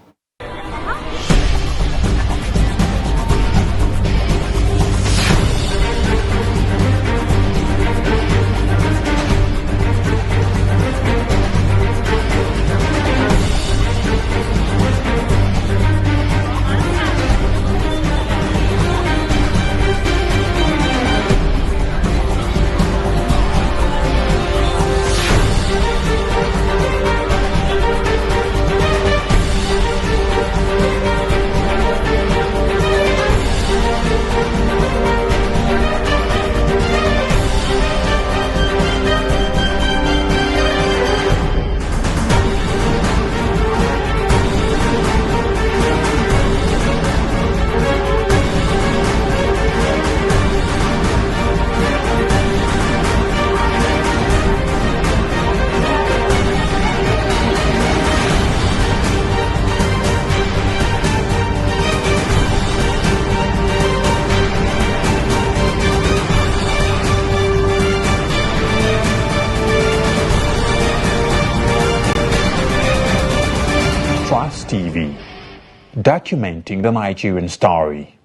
documenting the Nigerian story.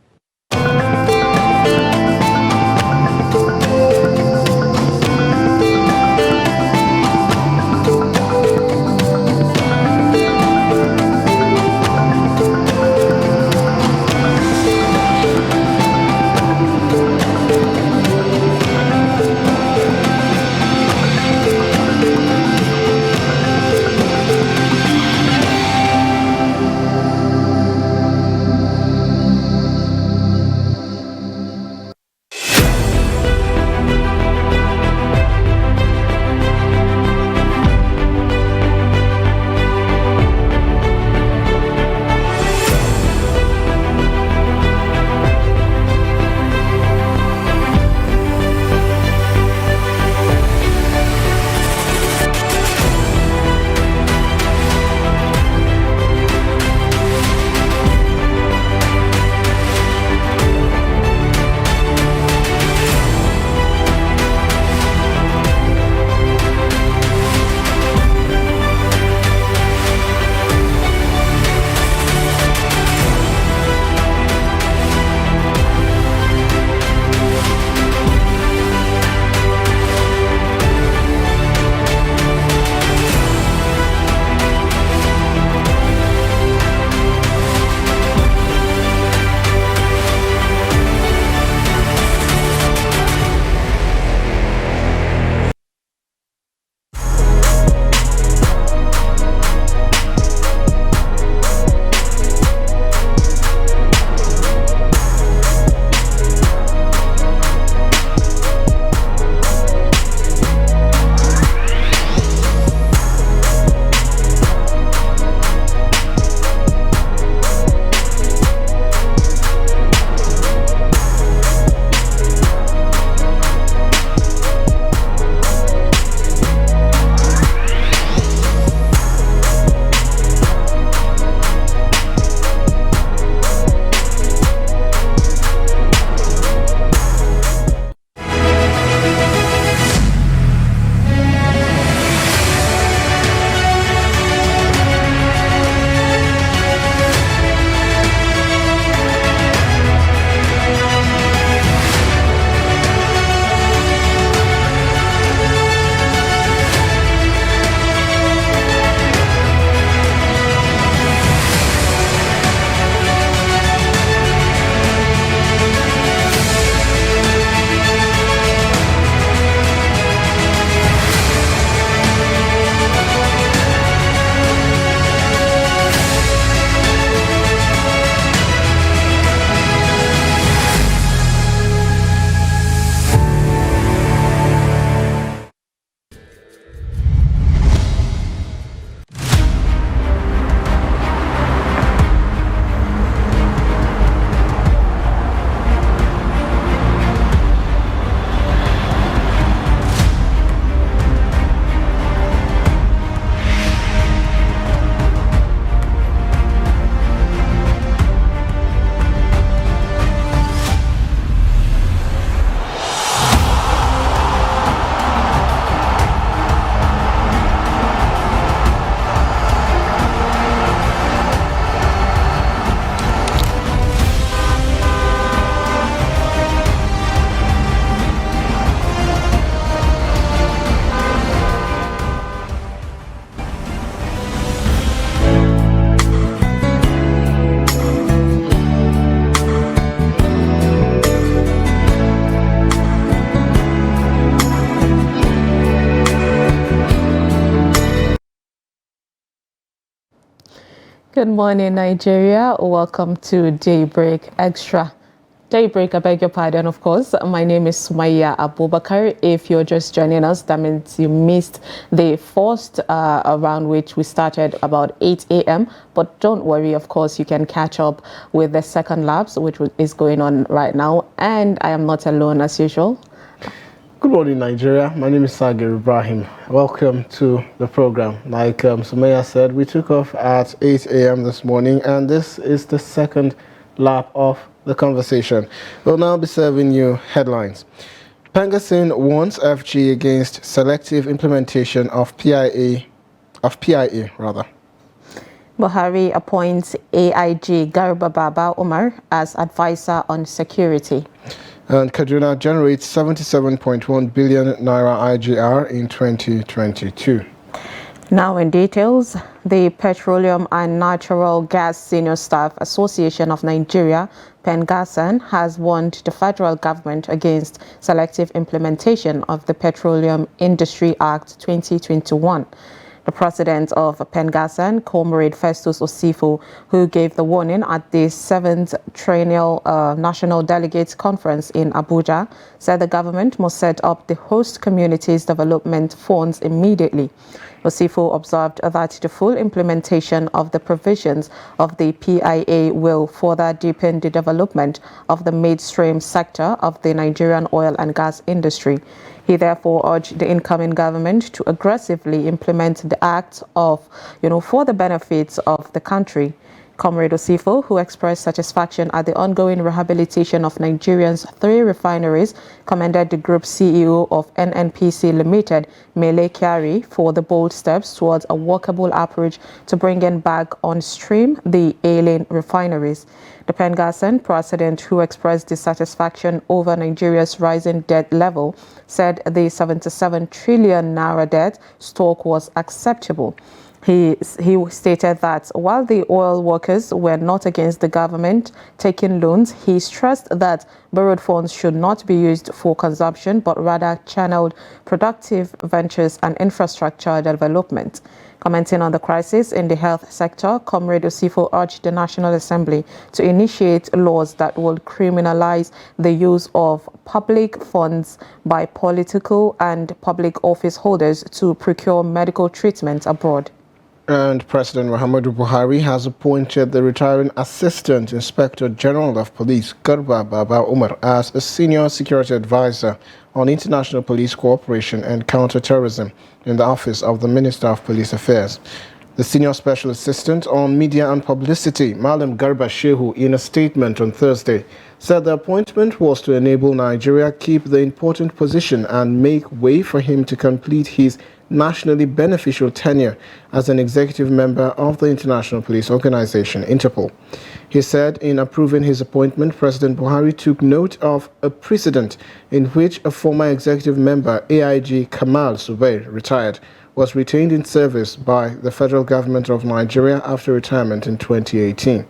Good morning, Nigeria. Welcome to Daybreak Extra. Daybreak, I beg your pardon, of course. My name is Sumaya Abubakar. If you're just joining us, that means you missed the first around which we started about 8 a.m. But don't worry, of course, you can catch up with the second laps, which is going on right now. And I am not alone as usual. Good morning, Nigeria. My name is Sagir Ibrahim. Welcome to the program. Like Sumaya said, we took off at 8 a.m. this morning, and this is the second lap of the conversation. We'll now be serving you headlines. Pengasin warns FG against selective implementation of PIA. Buhari appoints AIG Garba Baba Umar as advisor on security. And Kaduna generates 77.1 billion naira IGR in 2022. Now in details, the Petroleum and Natural Gas Senior Staff Association of Nigeria, PENGASAN, has warned the federal government against selective implementation of the Petroleum Industry Act 2021. The president of PENGASAN, Comrade Festus Osifo, who gave the warning at the 7th Triennial National Delegates Conference in Abuja, said the government must set up the host communities development funds immediately. Osifo observed that the full implementation of the provisions of the PIA will further deepen the development of the midstream sector of the Nigerian oil and gas industry. He therefore urged the incoming government to aggressively implement the act for the benefits of the country. Comrade Osifo, who expressed satisfaction at the ongoing rehabilitation of Nigeria's 3 refineries, commended the group CEO of NNPC Limited, Mele Kyari, for the bold steps towards a workable approach to bringing back on stream the ailing refineries. The PENGASAN president, who expressed dissatisfaction over Nigeria's rising debt level, said the 77 trillion naira debt stock was acceptable. He stated that while the oil workers were not against the government taking loans, he stressed that borrowed funds should not be used for consumption, but rather channeled productive ventures and infrastructure development. Commenting on the crisis in the health sector, Comrade Osifo urged the National Assembly to initiate laws that will criminalize the use of public funds by political and public office holders to procure medical treatment abroad. And President Muhammadu Buhari has appointed the retiring Assistant Inspector General of Police, Garba Baba Umar, as a senior security advisor on international police cooperation and counter-terrorism in the office of the Minister of Police Affairs. The Senior Special Assistant on Media and Publicity, Malam Garba Shehu, in a statement on Thursday, said the appointment was to enable Nigeria keep the important position and make way for him to complete his nationally beneficial tenure as an executive member of the International Police Organization, Interpol. He said in approving his appointment, President Buhari took note of a precedent in which a former executive member, AIG Kamal Zubair, retired, was retained in service by the federal government of Nigeria after retirement in 2018.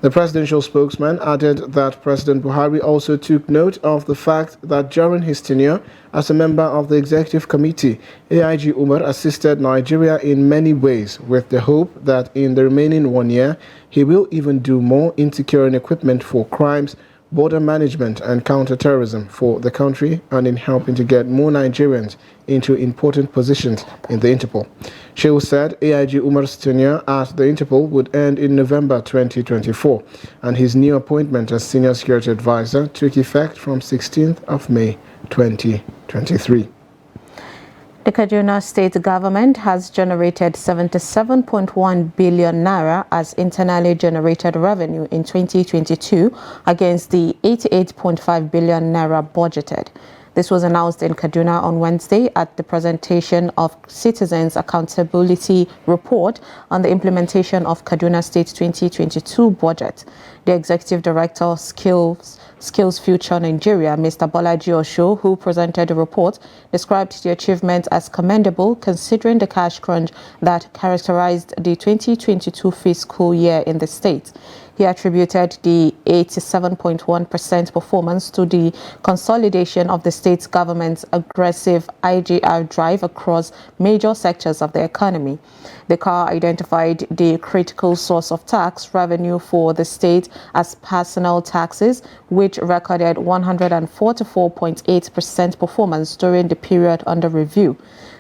The presidential spokesman added that President Buhari also took note of the fact that during his tenure as a member of the executive committee, AIG Umar assisted Nigeria in many ways, with the hope that in the remaining 1 year, he will even do more in securing equipment for crimes, border management and counter-terrorism for the country, and in helping to get more Nigerians into important positions in the Interpol. Shehu said AIG Umar's tenure at the Interpol would end in November 2024, and his new appointment as Senior Security Advisor took effect from 16th of May 2023. The Kaduna State government has generated 77.1 billion naira as internally generated revenue in 2022 against the 88.5 billion naira budgeted. This was announced in Kaduna on Wednesday at the presentation of Citizens Accountability Report on the implementation of Kaduna State 2022 budget. The Executive Director, Skills Future Nigeria, Mr. Bolaji Osho, who presented the report, described the achievement as commendable considering the cash crunch that characterized the 2022 fiscal year in the state. He attributed the 87.1% performance to the consolidation of the state government's aggressive IGR drive across major sectors of the economy. The CAR identified the critical source of tax revenue for the state as personal taxes, which recorded 144.8% performance during the period under review.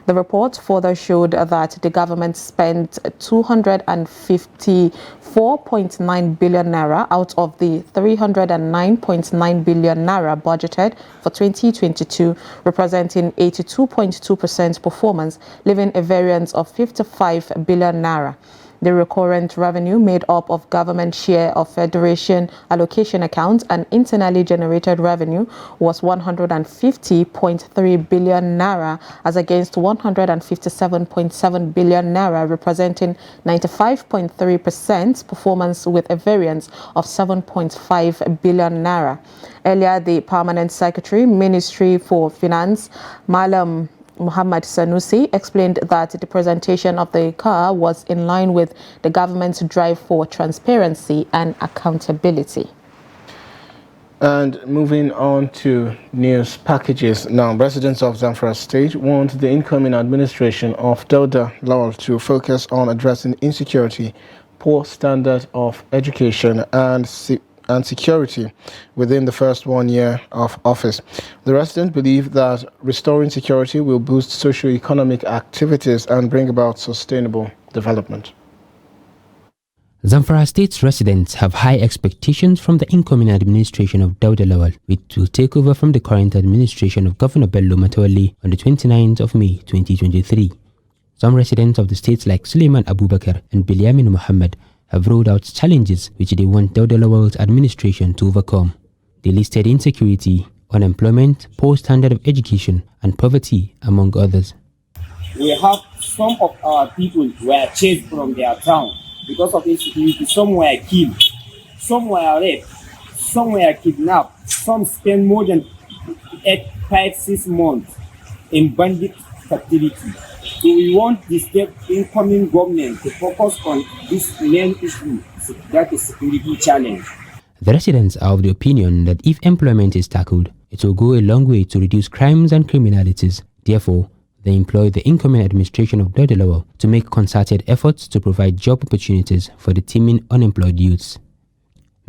The report further showed that the government spent 254.9 billion naira out of the 309.9 billion naira budgeted for 2022, representing 82.2% performance, leaving a variance of 55 billion naira. The recurrent revenue made up of government share of Federation allocation accounts and internally generated revenue was 150.3 billion naira as against 157.7 billion naira, representing 95.3% performance with a variance of 7.5 billion naira. Earlier, the Permanent Secretary, Ministry for Finance, Malam Muhammad Sanusi, explained that the presentation of the car was in line with the government's drive for transparency and accountability. And moving on to news packages. Now, residents of Zamfara State want the incoming administration of Dauda Lawal to focus on addressing insecurity, poor standard of education, and security within the first 1 year of office. The residents believe that restoring security will boost socio-economic activities and bring about sustainable development. Zamfara State's residents have high expectations from the incoming administration of Dauda Lawal, which will take over from the current administration of Governor Bello Matawalle on the 29th of May 2023. Some residents of the states like Suleiman Abubakar and Bilyamin Muhammad have rolled out challenges which they want Dauda Lawal's administration to overcome. They listed insecurity, unemployment, poor standard of education, and poverty, among others. We have some of our people were chased from their town because of insecurity. Some were killed, some were raped, some were kidnapped, some spent more than 5-6 months in bandit captivity. So we want the state incoming government to focus on this main issue, that is security challenge. The residents are of the opinion that if employment is tackled, it will go a long way to reduce crimes and criminalities. Therefore, they employ the incoming administration of Dauda Lawal to make concerted efforts to provide job opportunities for the teeming unemployed youths.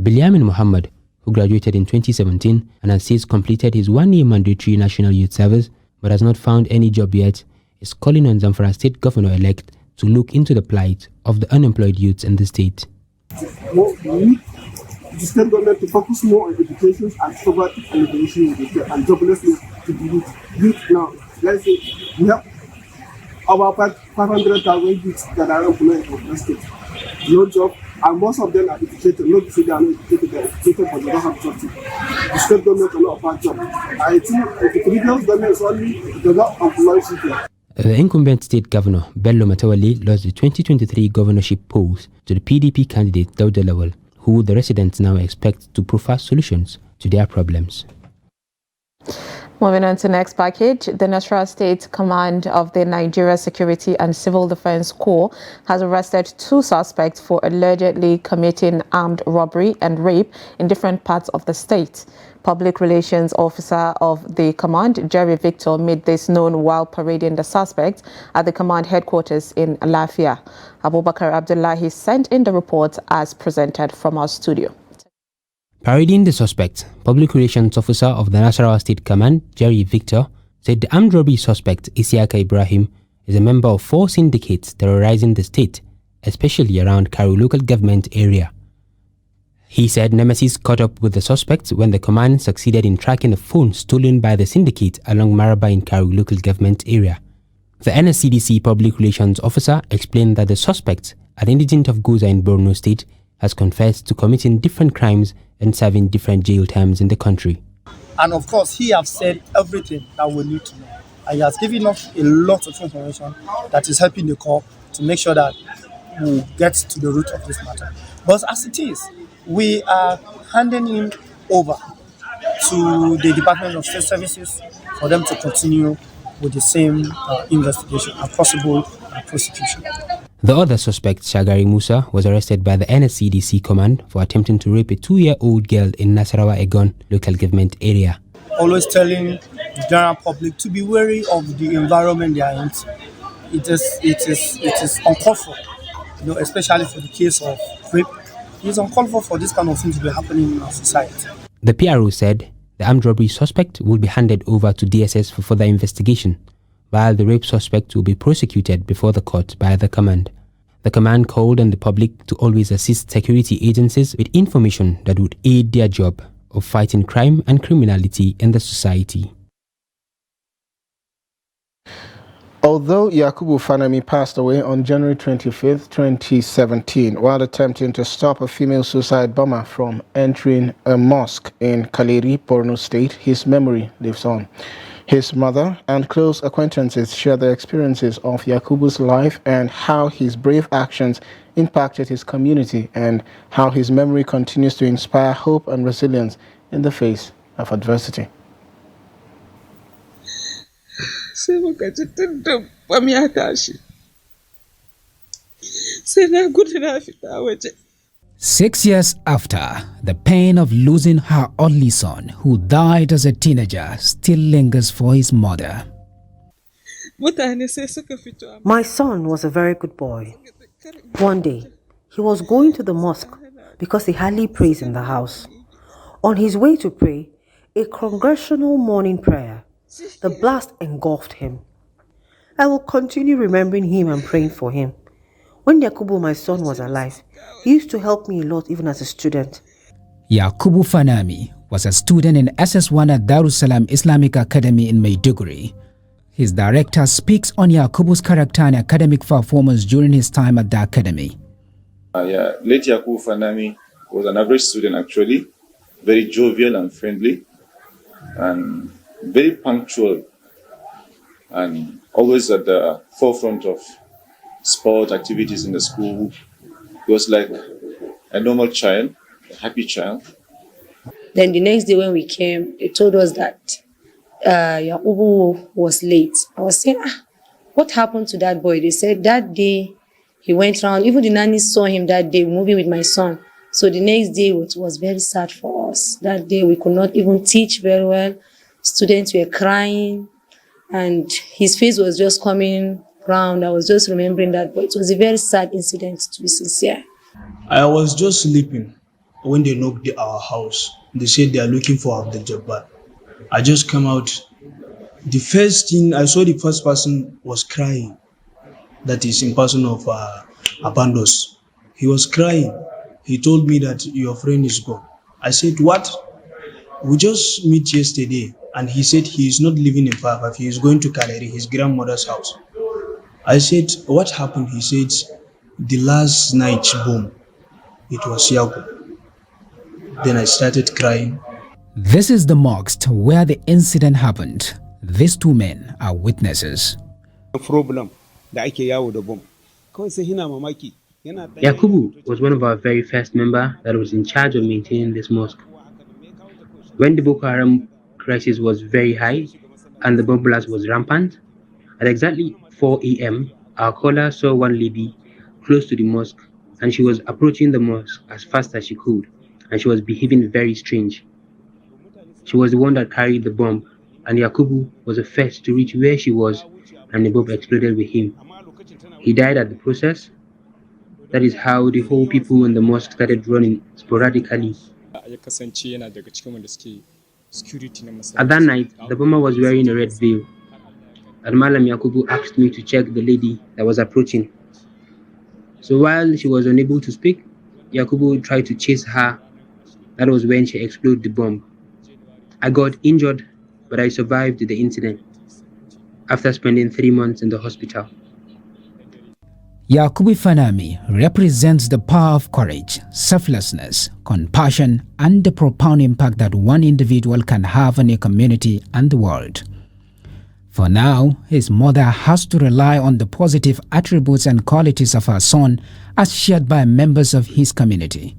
Bilyamin Muhammad, who graduated in 2017 and has since completed his 1-year mandatory national youth service but has not found any job yet, is calling on Zamfara State Governor-elect to look into the plight of the unemployed youths in the state. We need the state government to focus more on education and poverty alleviation and joblessness to be youth now. Let's say we have about 500,000 youths that are employed in the state. No job, and most of them are educated. Not to say they are not educated, they are educated, but they don't have jobs. The state government cannot offer jobs. I think the previous government is only does not employ people. The incumbent state governor, Bello Matawalle, lost the 2023 governorship polls to the PDP candidate Dauda Lawal, who the residents now expect to proffer solutions to their problems. Moving on to the next package, the Nasarawa State Command of the Nigeria Security and Civil Defense Corps has arrested 2 suspects for allegedly committing armed robbery and rape in different parts of the state. Public Relations Officer of the command, Jerry Victor, made this known while parading the suspects at the command headquarters in Lafia. Abubakar Abdullahi sent in the report as presented from our studio. Parading the suspect, Public Relations Officer of the Nasarawa State Command, Jerry Victor, said the armed robbery suspect, Isiaka Ibrahim, is a member of 4 syndicates terrorizing the state, especially around Karu local government area. He said Nemesis caught up with the suspect when the command succeeded in tracking a phone stolen by the syndicate along Maraba in Karu local government area. The NSCDC Public Relations Officer explained that the suspect, an indigent of Goza in Borno State, has confessed to committing different crimes and serving different jail terms in the country. And of course, he has said everything that we need to know. And he has given us a lot of information that is helping the corps to make sure that we get to the root of this matter. But as it is, we are handing him over to the Department of State Services for them to continue with the same investigation and possible prosecution. The other suspect, Shagari Musa, was arrested by the NSCDC command for attempting to rape a 2-year-old girl in Nasarawa Egon local government area. Always telling the general public to be wary of the environment they are in. It is uncalled for, especially for the case of rape. It is uncalled for this kind of thing to be happening in our society. The PRO said the armed robbery suspect will be handed over to DSS for further investigation, while the rape suspect will be prosecuted before the court by the command. The command called on the public to always assist security agencies with information that would aid their job of fighting crime and criminality in the society. Although Yakubu Fanami passed away on January 25, 2017, while attempting to stop a female suicide bomber from entering a mosque in Kaleri, Borno State, his memory lives on. His mother and close acquaintances share their experiences of Yakubu's life and how his brave actions impacted his community and how his memory continues to inspire hope and resilience in the face of adversity. 6 years after, the pain of losing her only son, who died as a teenager, still lingers for his mother. My son was a very good boy. One day, he was going to the mosque because he hardly prays in the house. On his way to pray, a congregational morning prayer, the blast engulfed him. I will continue remembering him and praying for him. When Yakubu, my son, was alive, he used to help me a lot even as a student. Yakubu Fanami was a student in SS1 at Darussalam Islamic Academy in Maiduguri. His director speaks on Yakubu's character and academic performance during his time at the academy. Late Yakubu Fanami was an average student actually, very jovial and friendly, and very punctual, and always at the forefront of sport activities in the school. He was like a normal child, a happy child. Then the next day when we came, they told us that Yakubu was late. I was saying, what happened to that boy? They said that day he went around, even the nanny saw him that day moving with my son. So the next day it was very sad for us. That day we could not even teach very well. Students were crying and his face was just coming round. I was just remembering that, but it was a very sad incident, to be sincere. I was just sleeping when they knocked at our house. They said they are looking for Abdul Jabbar. I just came out. The first thing I saw, the first person was crying. That is in person of Abandos. He was crying. He told me that your friend is gone. I said, what? We just met yesterday. And he said he is not living in Fafa. He is going to Kaleri, his grandmother's house. I said, what happened? He said, the last night's bomb. It was Yaku. Then I started crying. This is the mosque where the incident happened. These two men are witnesses. Yakubu was one of our very first members that was in charge of maintaining this mosque. When the Boko Haram crisis was very high and the bomb blast was rampant, at exactly 4 a.m., our caller saw one lady close to the mosque and she was approaching the mosque as fast as she could, and she was behaving very strange. She was the one that carried the bomb, and Yakubu was the first to reach where she was, and the bomb exploded with him. He died at the process. That is how the whole people in the mosque started running sporadically. At that night, the bomber was wearing a red veil, and Malam Yakubu asked me to check the lady that was approaching. So while she was unable to speak, Yakubu tried to chase her. That was when she exploded the bomb. I got injured, but I survived the incident after spending 3 months in the hospital. Yakubu Fanami represents the power of courage, selflessness, compassion, and the profound impact that one individual can have on a community and the world. For now, his mother has to rely on the positive attributes and qualities of her son as shared by members of his community.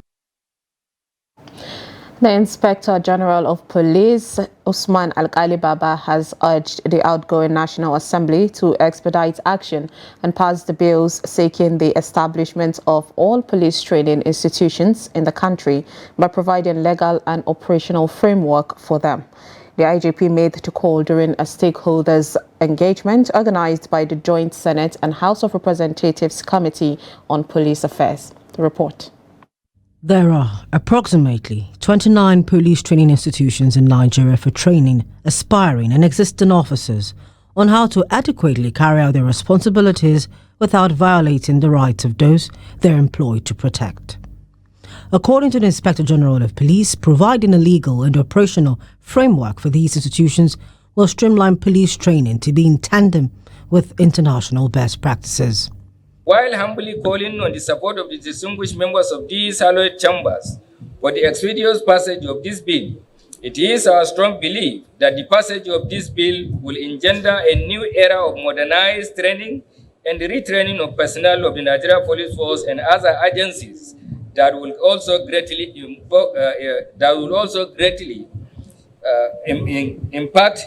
The Inspector General of Police, Usman Alkali Baba, has urged the outgoing National Assembly to expedite action and pass the bills seeking the establishment of all police training institutions in the country by providing legal and operational framework for them. The IGP made the call during a stakeholders engagement organized by the Joint Senate and House of Representatives Committee on Police Affairs. The report. There are approximately 29 police training institutions in Nigeria for training aspiring and existing officers on how to adequately carry out their responsibilities without violating the rights of those they're employed to protect. According to the Inspector General of Police, providing a legal and operational framework for these institutions will streamline police training to be in tandem with international best practices. While humbly calling on the support of the distinguished members of these hallowed chambers for the expeditious passage of this bill, it is our strong belief that the passage of this bill will engender a new era of modernized training and retraining of personnel of the Nigeria Police Force and other agencies that will also greatly impact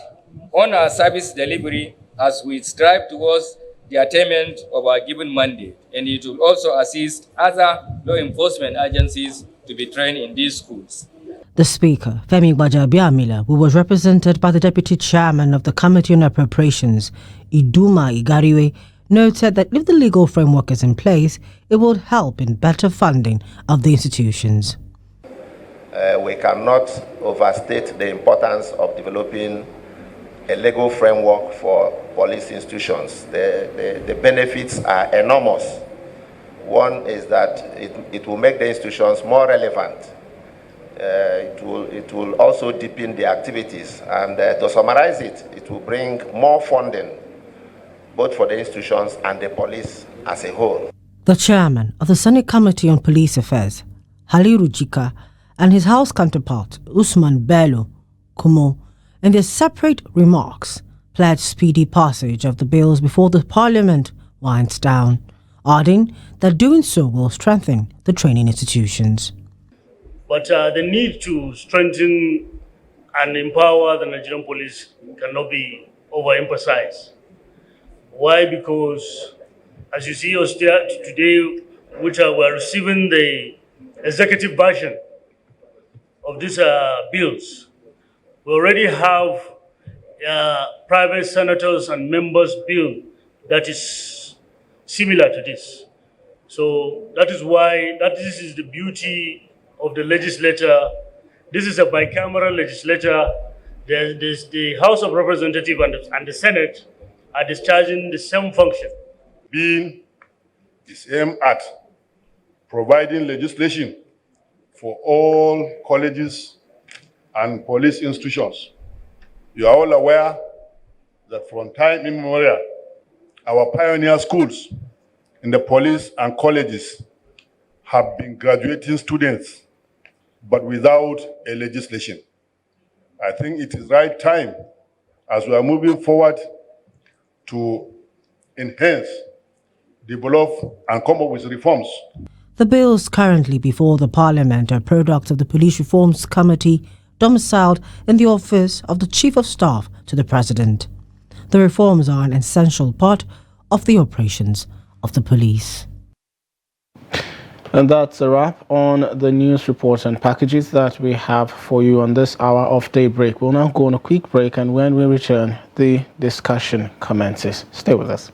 on our service delivery as we strive towards the attainment of our given mandate, and it will also assist other law enforcement agencies to be trained in these schools. The Speaker, Femi Gbajabiamila, who was represented by the Deputy Chairman of the Committee on Appropriations, Iduma Igariwe, noted that if the legal framework is in place, it will help in better funding of the institutions. We cannot overstate the importance of developing a legal framework for police institutions. The benefits are enormous. One is that it will make the institutions more relevant. It will also deepen the activities. And to summarize it, it will bring more funding, both for the institutions and the police as a whole. The chairman of the Senate Committee on Police Affairs, Haliru Jika, and his House counterpart, Usman Bello Kumo, in their separate remarks, pledged speedy passage of the bills before the Parliament winds down, adding that doing so will strengthen the training institutions. But the need to strengthen and empower the Nigerian police cannot be overemphasized. Why? Because, as you see us today, which we're receiving the executive version of these bills, we already have private senators and members bill that is similar to this. So that is why this is the beauty of the legislature. This is a bicameral legislature. There's the House of Representatives and the Senate are discharging the same function. Being is aimed at providing legislation for all colleges and police institutions. You are all aware that from time immemorial, our pioneer schools in the police and colleges have been graduating students, but without a legislation. I think it is right time, as we are moving forward, to enhance, develop, and come up with reforms. The bills currently before the Parliament are products of the Police Reforms Committee domiciled in the office of the Chief of Staff to the President. The reforms are an essential part of the operations of the police. And that's a wrap on the news reports and packages that we have for you on this hour of Daybreak. We'll now go on a quick break, and when we return, the discussion commences. Stay with us.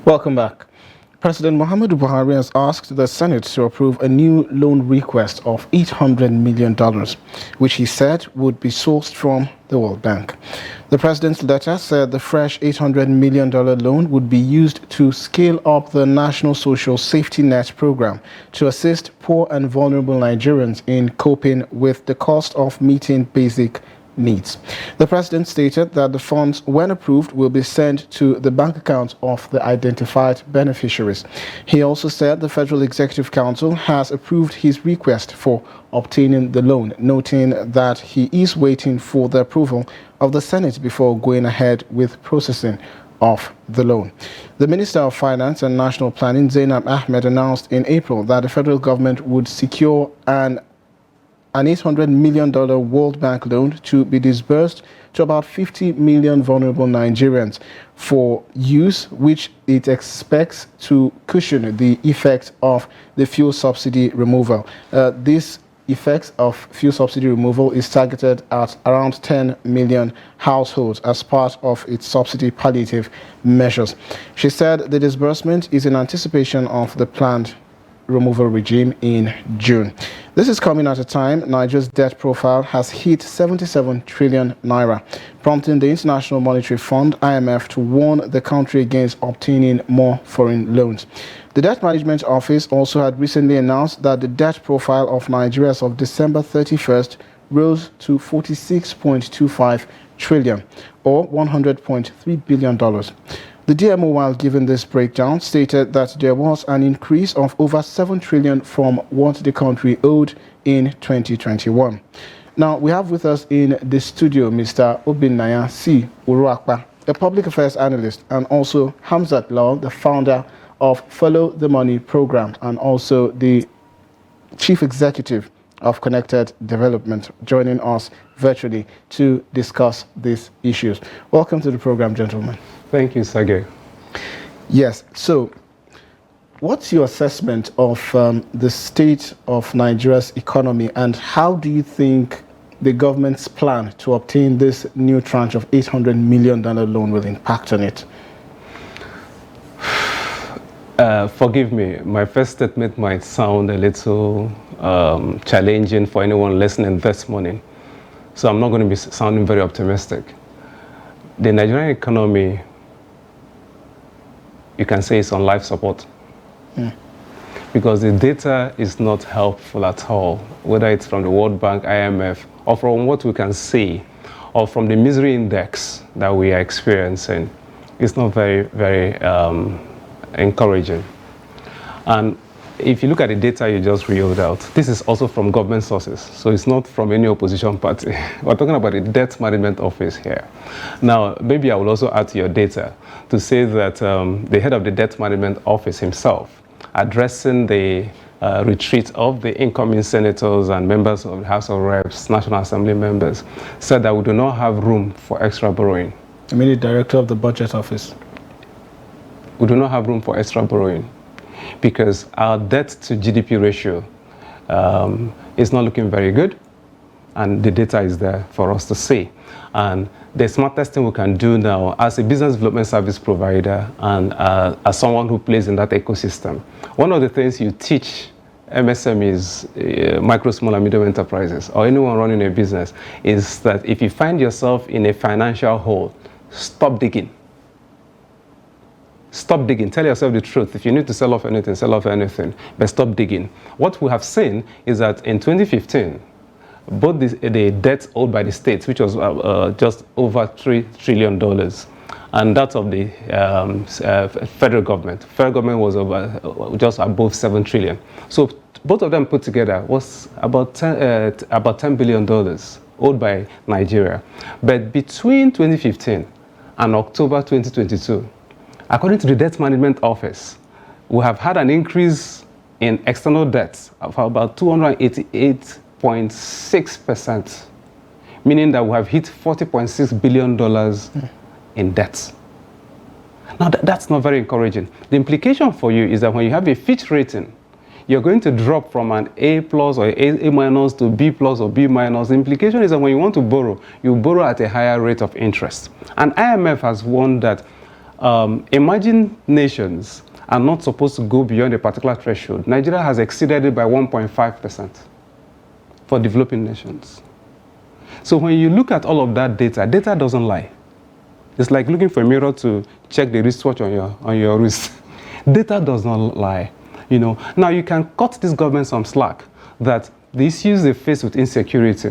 Welcome back. President Muhammadu Buhari has asked the Senate to approve a new loan request of $800 million, which he said would be sourced from the World Bank. The president's letter said the fresh $800 million loan would be used to scale up the National Social Safety Net program to assist poor and vulnerable Nigerians in coping with the cost of meeting basic needs. The president stated that the funds, when approved, will be sent to the bank accounts of the identified beneficiaries. He also said the Federal Executive Council has approved his request for obtaining the loan, noting that he is waiting for the approval of the Senate before going ahead with processing of the loan. The Minister of Finance and National Planning, Zainab Ahmed, announced in April that the federal government would secure an $800 million World Bank loan to be disbursed to about 50 million vulnerable Nigerians for use, which it expects to cushion the effect of the fuel subsidy removal. This effect of fuel subsidy removal is targeted at around 10 million households as part of its subsidy palliative measures. She said the disbursement is in anticipation of the planned removal regime in June. This is coming at a time Nigeria's debt profile has hit 77 trillion naira, prompting the International Monetary Fund, IMF, to warn the country against obtaining more foreign loans. The Debt Management Office also had recently announced that the debt profile of Nigeria as of December 31st rose to 46.25 trillion, or $100.3 billion. The DMO, while giving this breakdown, stated that there was an increase of over 7 trillion from what the country owed in 2021. Now, we have with us in the studio Mr. Obinnaya C. Uruakpa, a public affairs analyst, and also Hamzat Law, the founder of Follow the Money program, and also the chief executive of Connected Development, joining us virtually to discuss these issues. Welcome to the program, gentlemen. Thank you, Sergey. Yes, so what's your assessment of the state of Nigeria's economy, and how do you think the government's plan to obtain this new tranche of $800 million loan will impact on it? Forgive me, my first statement might sound a little challenging for anyone listening this morning, so I'm not going to be sounding very optimistic. The Nigerian economy, you can say, it's on life support. Because the data is not helpful at all, whether it's from the World Bank, IMF, or from what we can see, or from the misery index that we are experiencing. It's not very, very encouraging. And if you look at the data you just reeled out, this is also from government sources, so it's not from any opposition party. We're talking about the Debt Management Office here. Now, maybe I will also add to your data to say that the head of the Debt Management Office himself, addressing the retreat of the incoming senators and members of the House of Reps, National Assembly members, said that we do not have room for extra borrowing. I mean, the director of the Budget Office. We do not have room for extra borrowing because our debt to GDP ratio is not looking very good, and the data is there for us to see. And the smartest thing we can do now as a business development service provider and as someone who plays in that ecosystem, one of the things you teach MSMEs, micro, small and medium enterprises, or anyone running a business, is that if you find yourself in a financial hole, stop digging. Stop digging. Tell yourself the truth. If you need to sell off anything, but stop digging. What we have seen is that in 2015, both the debt owed by the states, which was just over $3 trillion, and that of the federal government was over, just above 7 trillion. So both of them put together was about $10 billion owed by Nigeria. But between 2015 and October 2022, according to the Debt Management Office, we have had an increase in external debt of about 288.6%, meaning that we have hit $40.6 billion in debt. Now, that's not very encouraging. The implication for you is that when you have a Fitch rating, you're going to drop from an A plus or A minus to B plus or B minus. The implication is that when you want to borrow, you borrow at a higher rate of interest. And IMF has warned that emerging nations are not supposed to go beyond a particular threshold. Nigeria has exceeded it by 1.5% for developing nations. So when you look at all of that data, data doesn't lie. It's like looking for a mirror to check the wristwatch on your wrist. Data does not lie. You know, now you can cut this government some slack that the issues they face with insecurity.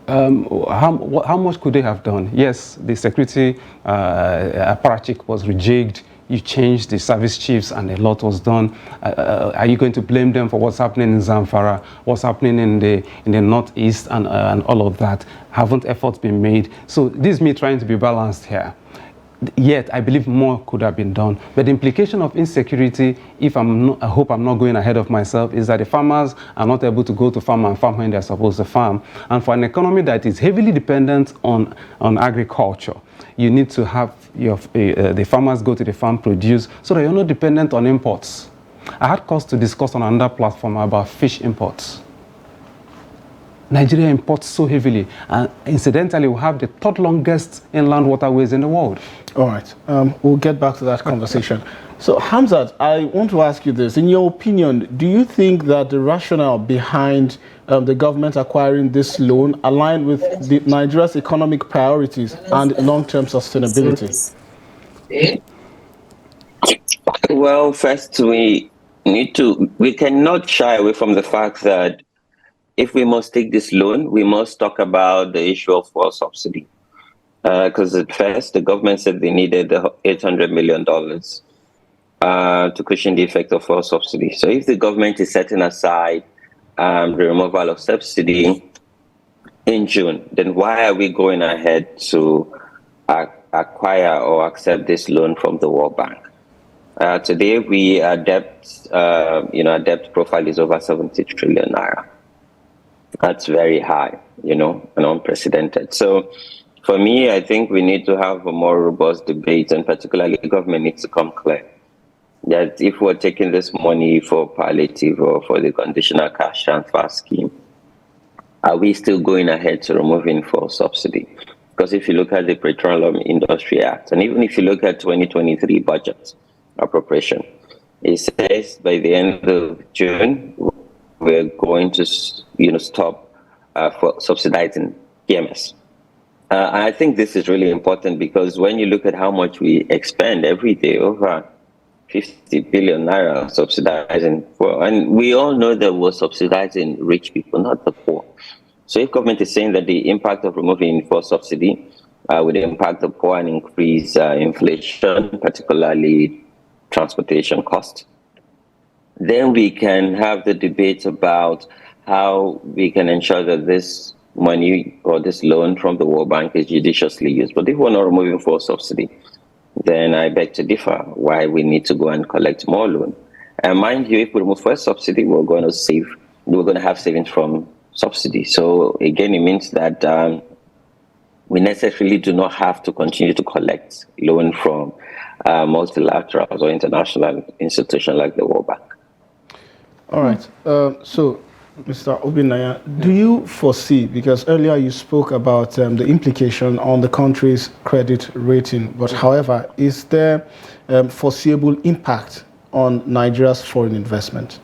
How much could they have done? Yes, the security apparatchik was rejigged. You changed the service chiefs and a lot was done. Are you going to blame them for what's happening in Zamfara, what's happening in the northeast and all of that? Haven't efforts been made? So this is me trying to be balanced here. Yet, I believe more could have been done. But the implication of insecurity, I hope I'm not going ahead of myself, is that the farmers are not able to go to farm and farm when they're supposed to farm. And for an economy that is heavily dependent on agriculture, you need to have the farmers go to the farm, produce, so that you're not dependent on imports. I had cause to discuss on another platform about fish imports. Nigeria imports so heavily, and incidentally, we have the third longest inland waterways in the world. All right, we'll get back to that conversation. So, Hamzat, I want to ask you this. In your opinion, do you think that the rationale behind the government acquiring this loan align with Nigeria's economic priorities and long-term sustainability? Well, first, we cannot shy away from the fact that if we must take this loan, we must talk about the issue of fuel subsidy. Because at first, the government said they needed $800 million to cushion the effect of fuel subsidy. So if the government is setting aside the removal of subsidy in June, then why are we going ahead to acquire or accept this loan from the World Bank? Today, our debt, our debt profile is over 70 trillion naira. That's very high, and unprecedented. So for me, I think we need to have a more robust debate, and particularly the government needs to come clear that if we're taking this money for palliative or for the conditional cash transfer scheme, are we still going ahead to removing fuel subsidy? Because if you look at the Petroleum Industry Act, and even if you look at 2023 budget appropriation, it says by the end of June, we're going to, stop for subsidizing PMS. And I think this is really important because when you look at how much we expend every day, over 50 billion naira subsidizing poor, and we all know that we're subsidizing rich people, not the poor. So if government is saying that the impact of removing fuel subsidy would impact the poor and increase inflation, particularly transportation costs, then we can have the debate about how we can ensure that this money or this loan from the World Bank is judiciously used. But if we're not removing fuel subsidy, then I beg to differ why we need to go and collect more loan. And mind you, if we remove fuel subsidy, we're going to have savings from subsidy. So again, it means that we necessarily do not have to continue to collect loan from multilaterals or international institutions like the World Bank. All right. So, Mr. Obinaya, do you foresee, because earlier you spoke about the implication on the country's credit rating, but however, is there foreseeable impact on Nigeria's foreign investment?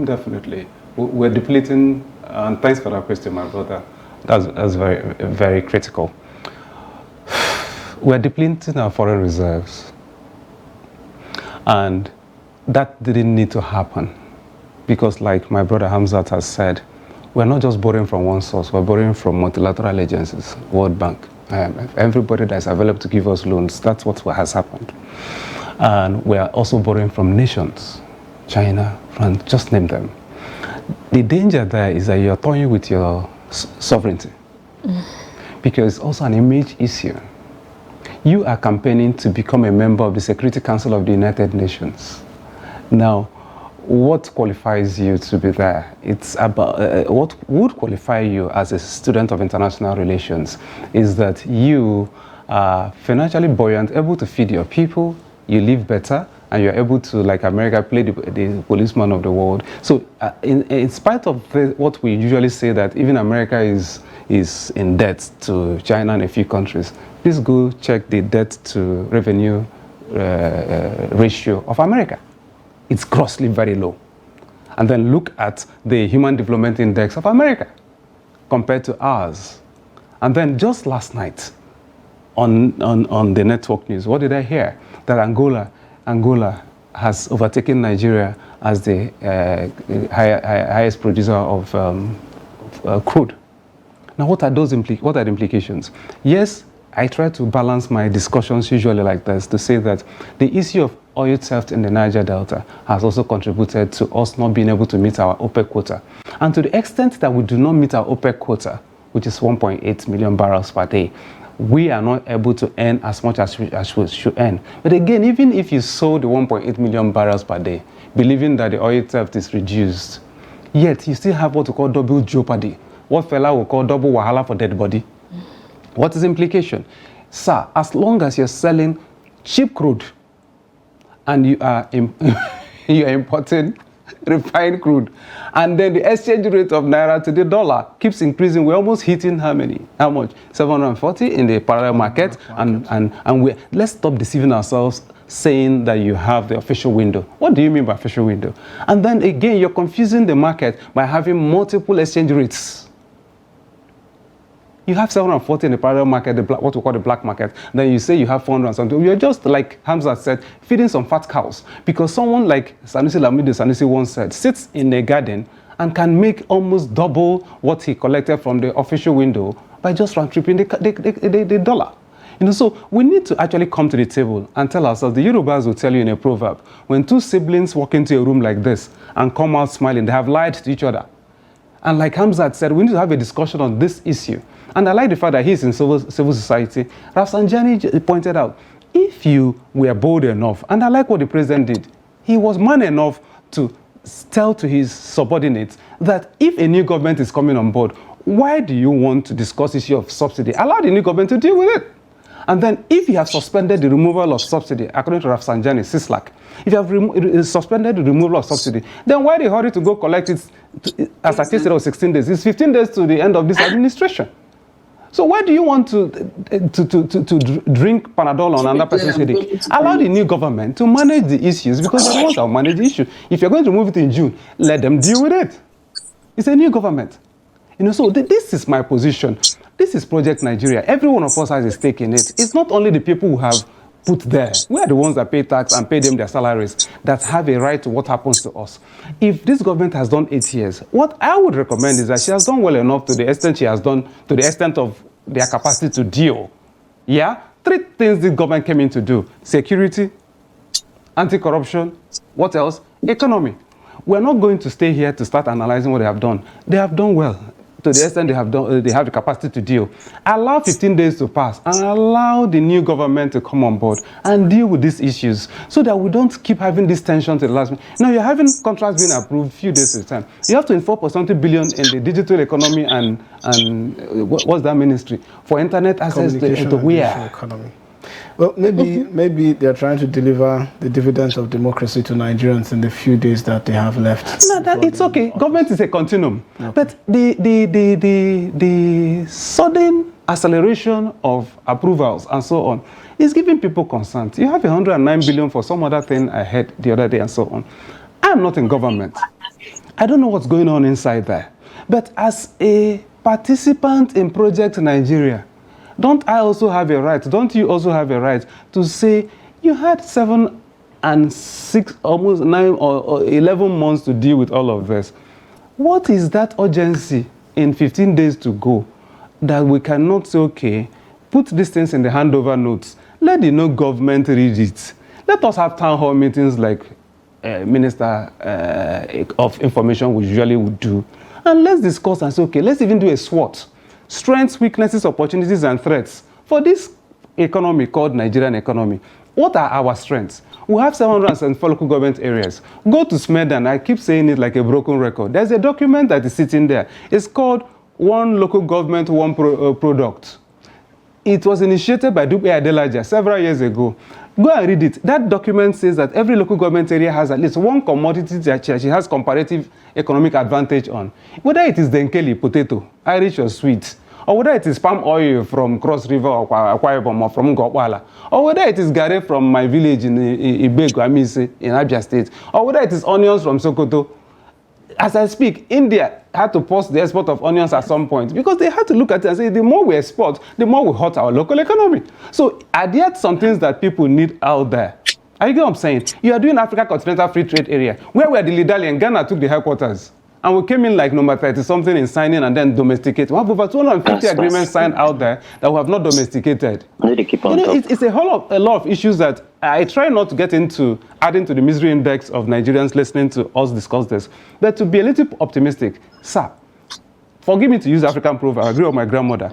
Definitely. We're depleting, and thanks for that question, my brother. That's very, very critical. We're depleting our foreign reserves. And that didn't need to happen because, like my brother Hamzat has said, we're not just borrowing from one source, we're borrowing from multilateral agencies, World Bank, IMF, everybody that's available to give us loans. That's what has happened. And we're also borrowing from nations, China, France, just name them. The danger there is that you're toying with your sovereignty because it's also an image issue. You are campaigning to become a member of the Security Council of the United Nations. Now, what qualifies you to be there? It's about what would qualify you as a student of international relations is that you are financially buoyant, able to feed your people, you live better, and you're able to, like America, play the policeman of the world. So in spite of what we usually say that even America is in debt to China and a few countries, Please go check the debt to revenue ratio of America. It's grossly very low. And then look at the Human Development Index of America compared to ours. And then just last night on the network news, what did I hear? That Angola has overtaken Nigeria as the highest producer of crude. Now, what are the implications? Yes, I try to balance my discussions usually like this to say that the issue of oil theft in the Niger Delta has also contributed to us not being able to meet our OPEC quota. And to the extent that we do not meet our OPEC quota, which is 1.8 million barrels per day, we are not able to earn as much as we should earn. But again, even if you sold the 1.8 million barrels per day, believing that the oil theft is reduced, yet you still have what we call double jeopardy, what fella will call double wahala for dead body. What is the implication? Sir, as long as you're selling cheap crude and you are importing refined crude, and then the exchange rate of naira to the dollar keeps increasing, we're almost hitting how much? 740 in the parallel market, and let's stop deceiving ourselves saying that you have the official window. What do you mean by official window? And then again, you're confusing the market by having multiple exchange rates. You have 740 in the parallel market, what we call the black market. Then you say you have 400 and something. You're just, like Hamza said, feeding some fat cows. Because someone like Sanusi Lamido Sanusi once said, sits in a garden and can make almost double what he collected from the official window by just round-tripping the dollar. So we need to actually come to the table and tell ourselves, the Yorubas will tell you in a proverb, when two siblings walk into a room like this and come out smiling, they have lied to each other. And like Hamza said, we need to have a discussion on this issue. And I like the fact that he's in civil society. Rafsanjani pointed out, if you were bold enough, and I like what the president did, he was man enough to tell to his subordinates that if a new government is coming on board, why do you want to discuss issue of subsidy? Allow the new government to deal with it. And then if you have suspended the removal of subsidy, according to Rafsanjani, CISLAC, if you have suspended the removal of subsidy, then why the hurry to go collect it, as I said, 16 days? It's 15 days to the end of this administration. So why do you want to drink Panadol on another person's headache? Allow the new government to manage the issues, because they're the ones that will manage the issue. If you're going to remove it in June, let them deal with it. It's a new government. So this is my position. This is Project Nigeria. Every one of us has a stake in it. It's not only the people who have put there. We are the ones that pay tax and pay them their salaries that have a right to what happens to us. If this government has done 8 years, what I would recommend is that she has done well enough to the extent she has done, to the extent of their capacity to deal. Yeah? 3 things this government came in to do: security, anti-corruption, what else? Economy. We're not going to stay here to start analyzing what they have done. They have done well. To the extent they have the capacity to deal. Allow 15 days to pass and allow the new government to come on board and deal with these issues so that we don't keep having this tension to the last minute. Now, you're having contracts being approved a few days at a time. You have 24.something billion in the digital economy and what's that ministry? For internet access to where? Economy. Well, maybe they're trying to deliver the dividends of democracy to Nigerians in the few days that they have left. No, it's okay. Government is a continuum. Okay. But the sudden acceleration of approvals and so on is giving people concern. You have 109 billion for some other thing I heard the other day and so on. I'm not in government. I don't know what's going on inside there. But as a participant in Project Nigeria, don't I also have a right, don't you also have a right to say you had 7 and 6, almost 9 or 11 months to deal with all of this? What is that urgency in 15 days to go that we cannot say, okay, put these things in the handover notes, let the new government read it. Let us have town hall meetings like Minister of Information we usually would do, and let's discuss and say, okay, let's even do a SWOT. Strengths, weaknesses, opportunities, and threats for this economy called Nigerian economy. What are our strengths? We have 774 local government areas. Go to Smedan. I keep saying it like a broken record. There's a document that is sitting there. It's called One Local Government, One Product. It was initiated by Dupe Adelaja several years ago. Go and read it. That document says that every local government area has at least one commodity that she has comparative economic advantage on. Whether it is Denkeli, potato, Irish or sweet, or whether it is palm oil from Cross River or Akwa Ibom or from Gopala, or whether it is gari from my village in Ibego, Amise, in Abia State, or whether it is onions from Sokoto. As I speak, India had to pause the export of onions at some point because they had to look at it and say, the more we export, the more we hurt our local economy. So are there some things that people need out there? Are you get what I'm saying? You are doing Africa Continental Free Trade Area, where we are the leader and Ghana took the headquarters. And we came in like number 30-something in signing and then domesticate. We have over 250 agreements signed out there that we have not domesticated. It's a lot of issues that I try not to get into adding to the misery index of Nigerians listening to us discuss this. But to be a little optimistic, sir, forgive me to use African proverb, I agree with my grandmother.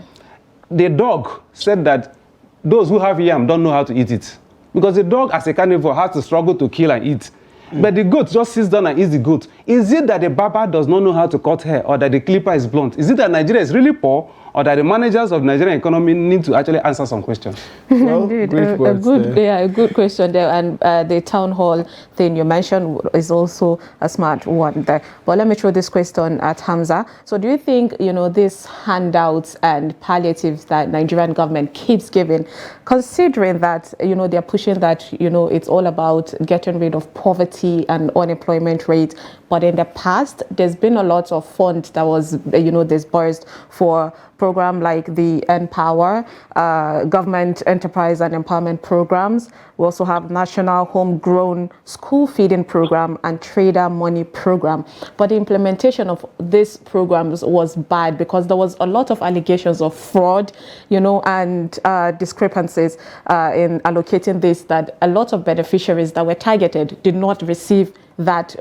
The dog said that those who have yam don't know how to eat it. Because the dog, as a carnivore, has to struggle to kill and eat. But the goat just sits down and eats the goat. Is it that the barber does not know how to cut hair or that the clipper is blunt? Is it that Nigeria is really poor or that the managers of Nigerian economy need to actually answer some questions? Well, indeed, a good question there. And the town hall thing you mentioned is also a smart one there. But let me throw this question at Hamza. So do you think, these handouts and palliatives that Nigerian government keeps giving, considering that, they're pushing that, it's all about getting rid of poverty and unemployment rate, but in the past, there's been a lot of funds that was, disbursed for program like the Empower, government enterprise and empowerment programs. We also have national homegrown school feeding program and trader money program. But the implementation of these programs was bad because there was a lot of allegations of fraud, and discrepancies in allocating this, that a lot of beneficiaries that were targeted did not receive that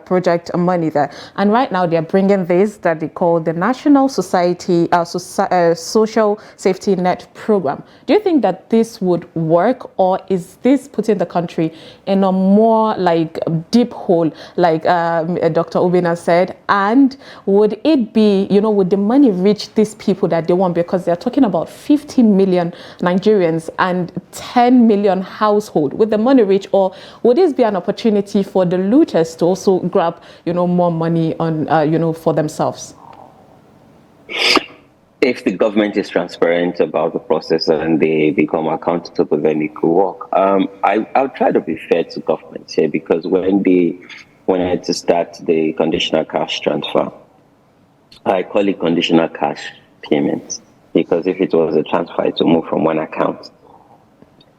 project money there. And right now they're bringing this that they call the National Society Social Safety Net Program. Do you think that this would work, or is this putting the country in a more like deep hole, like Dr. Obina said? And would it be, would the money reach these people that they want? Because they're talking about 50 million Nigerians and 10 million households. Would the money reach, or would this be an opportunity for the looters to also grab, more money on, for themselves? If the government is transparent about the process and they become accountable, then it could work. I'll try to be fair to government here, because when I had to start the conditional cash transfer, I call it conditional cash payments, because if it was a transfer, it will move from one account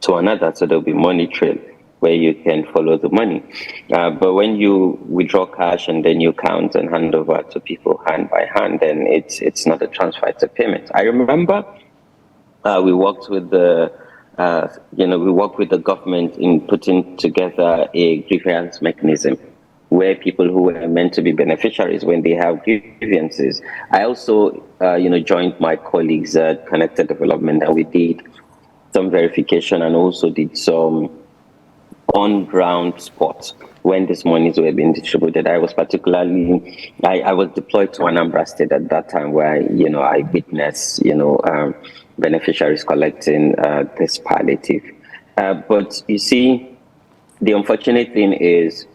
to another, so there'll be money trail where you can follow the money. But when you withdraw cash and then you count and hand over to people hand by hand, then it's not a transfer, it's a payment. I remember we worked with the government in putting together a grievance mechanism where people who were meant to be beneficiaries, when they have grievances. I also, joined my colleagues at Connected Development, and we did some verification and also did some on-ground spots when these monies were being distributed. I was deployed to Anambra State at that time, where I witnessed beneficiaries collecting this palliative. But you see, the unfortunate thing is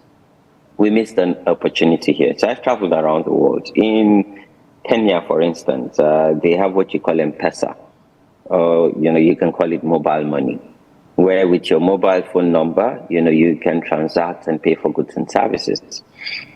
we missed an opportunity here. So I've traveled around the world. In Kenya, for instance, they have what you call M-Pesa, or you can call it mobile money, where with your mobile phone number, you can transact and pay for goods and services.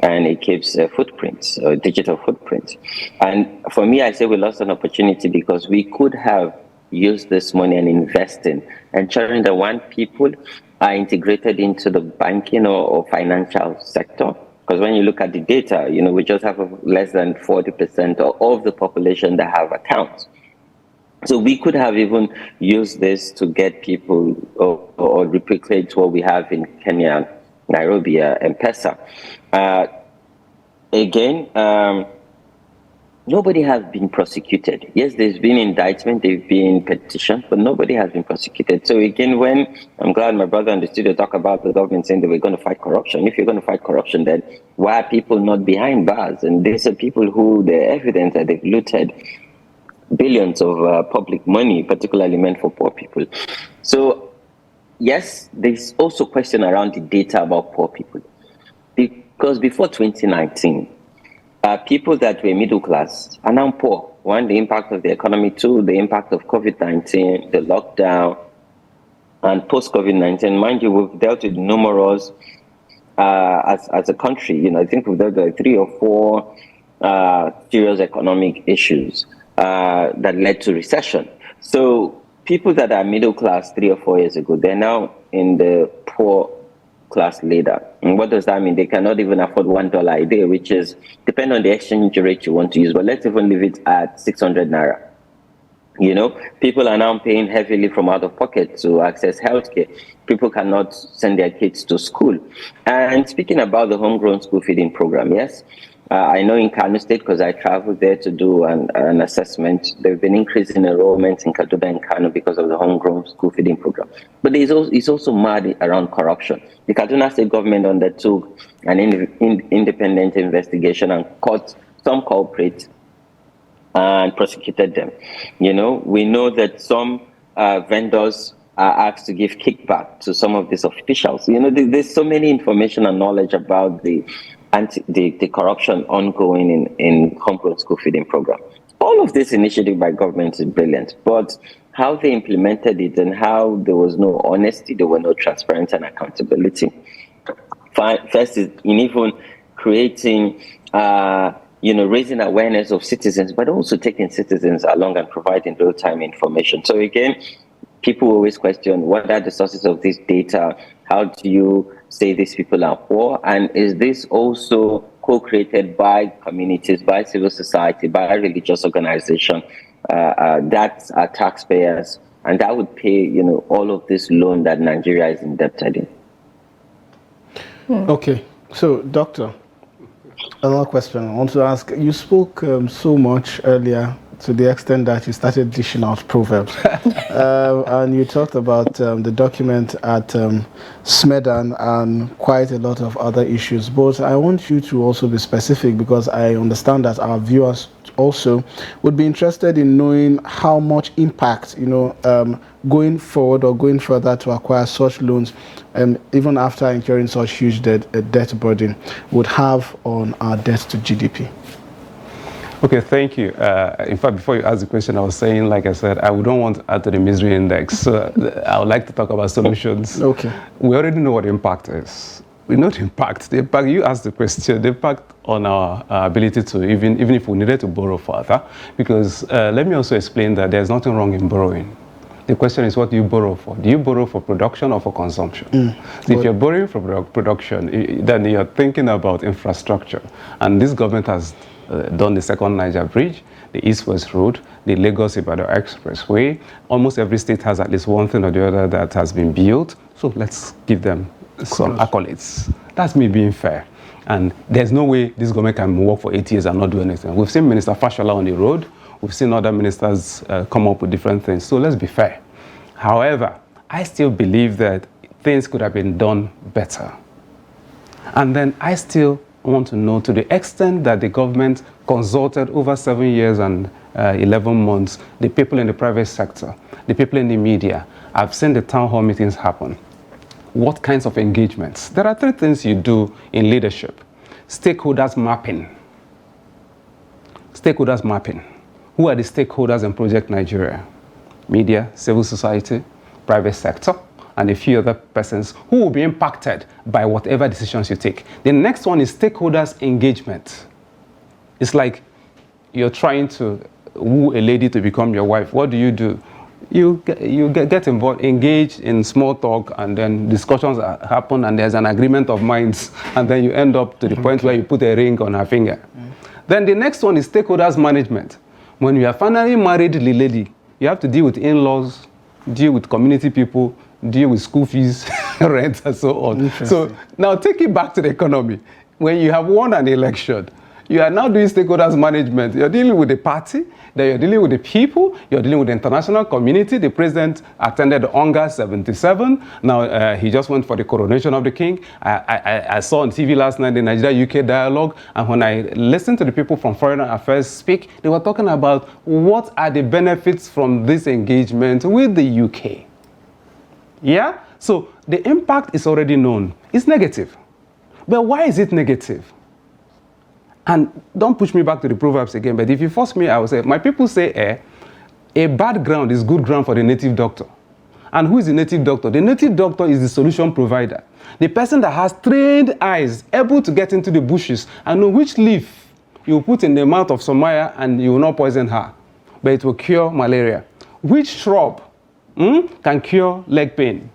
And it keeps a footprint, a digital footprint. And for me, I say we lost an opportunity because we could have used this money and invest in, ensuring that when people are integrated into the banking or financial sector. Because when you look at the data, we just have less than 40% of the population that have accounts. So we could have even used this to get people or replicate what we have in Kenya, Nairobi, M-Pesa. Nobody has been prosecuted. Yes, there's been indictment, there's been petition, but nobody has been prosecuted. So again, when I'm glad my brother in the studio talk about the government saying that we're going to fight corruption. If you're going to fight corruption, then why are people not behind bars? And these are people who, the evidence that they've looted billions of public money, particularly meant for poor people. So yes, there's also question around the data about poor people. Because before 2019, people that were middle class are now poor. One, the impact of the economy. Two, the impact of COVID-19, the lockdown, and post-COVID-19. Mind you, we've dealt with numerous, as a country, I think we've dealt with 3 or 4 serious economic issues that led to recession. So people that are middle class 3 or 4 years ago, they're now in the poor class later. And what does that mean? They cannot even afford $1 a day, which is, depending on the exchange rate you want to use, but let's even leave it at 600 naira. People are now paying heavily from out of pocket to access healthcare. People cannot send their kids to school. And speaking about the homegrown school feeding program, yes, I know in Kano State, because I traveled there to do an assessment, there have been increasing enrollments in Kaduna and Kano because of the homegrown school feeding program. But it's also mad around corruption. The Kaduna State government undertook an independent investigation and caught some culprits and prosecuted them. We know that some vendors are asked to give kickback to some of these officials. There's so many information and knowledge about the corruption ongoing in homegrown school feeding program. All of this initiative by government is brilliant, but how they implemented it and how there was no honesty, there were no transparency and accountability. First is in even creating raising awareness of citizens, but also taking citizens along and providing real-time information. So again, people always question, what are the sources of this data? How do you say these people are poor? And is this also co-created by communities, by civil society, by religious organizations that are taxpayers, and that would pay, all of this loan that Nigeria is indebted in? Okay, so Doctor, another question I want to ask. You spoke so much earlier to the extent that you started dishing out proverbs. And you talked about the document at Smedan and quite a lot of other issues. But I want you to also be specific, because I understand that our viewers also would be interested in knowing how much impact, going forward or going further to acquire such loans, even after incurring such huge debt burden, would have on our debt to GDP. Okay, thank you. In fact, before you ask the question, I was saying, like I said, I wouldn't want to add to the misery index. So I would like to talk about solutions. Okay. We already know what the impact is. We know the impact. The impact, you asked the question, the impact on our ability to, even if we needed to borrow further, because let me also explain that there's nothing wrong in borrowing. The question is, what do you borrow for? Do you borrow for production or for consumption? So if you're borrowing for production, then you're thinking about infrastructure. And this government has done the second Niger Bridge, the East-West Road, the Lagos-Ibadan Expressway. Almost every state has at least one thing or the other that has been built. So let's give them some accolades. That's me being fair. And there's no way this government can work for 8 years and not do anything. We've seen Minister Fashola on the road. We've seen other ministers come up with different things. So let's be fair. However, I still believe that things could have been done better. And then I still want to know, to the extent that the government consulted over 7 years and 11 months, the people in the private sector, the people in the media. I've seen the town hall meetings happen. What kinds of engagements? There are 3 things you do in leadership. Stakeholders mapping. Stakeholders mapping. Who are the stakeholders in Project Nigeria? Media, civil society, private sector, and a few other persons who will be impacted by whatever decisions you take. The next one is stakeholders engagement. It's like you're trying to woo a lady to become your wife. What do? You get involved, engage in small talk, and then discussions happen, and there's an agreement of minds, and then you end up to the point where you put a ring on her finger. Then the next one is stakeholders management. When you are finally married the lady, you have to deal with in-laws, deal with community people, deal with school fees, rent, and so on. So now take it back to the economy. When you have won an election, you are now doing stakeholders management. You're dealing with the party, then you're dealing with the people, you're dealing with the international community. The president attended UNGA 77. Now he just went for the coronation of the king. I saw on TV last night the Nigeria-UK dialogue, and when I listened to the people from Foreign Affairs speak, they were talking about what are the benefits from this engagement with the UK. Yeah? So the impact is already known. It's negative. But why is it negative? And don't push me back to the Proverbs again, but if you force me, I will say, my people say, a bad ground is good ground for the native doctor. And who is the native doctor? The native doctor is the solution provider. The person that has trained eyes, able to get into the bushes and know which leaf you put in the mouth of Somaya and you will not poison her, but it will cure malaria. Which shrub can cure leg pain?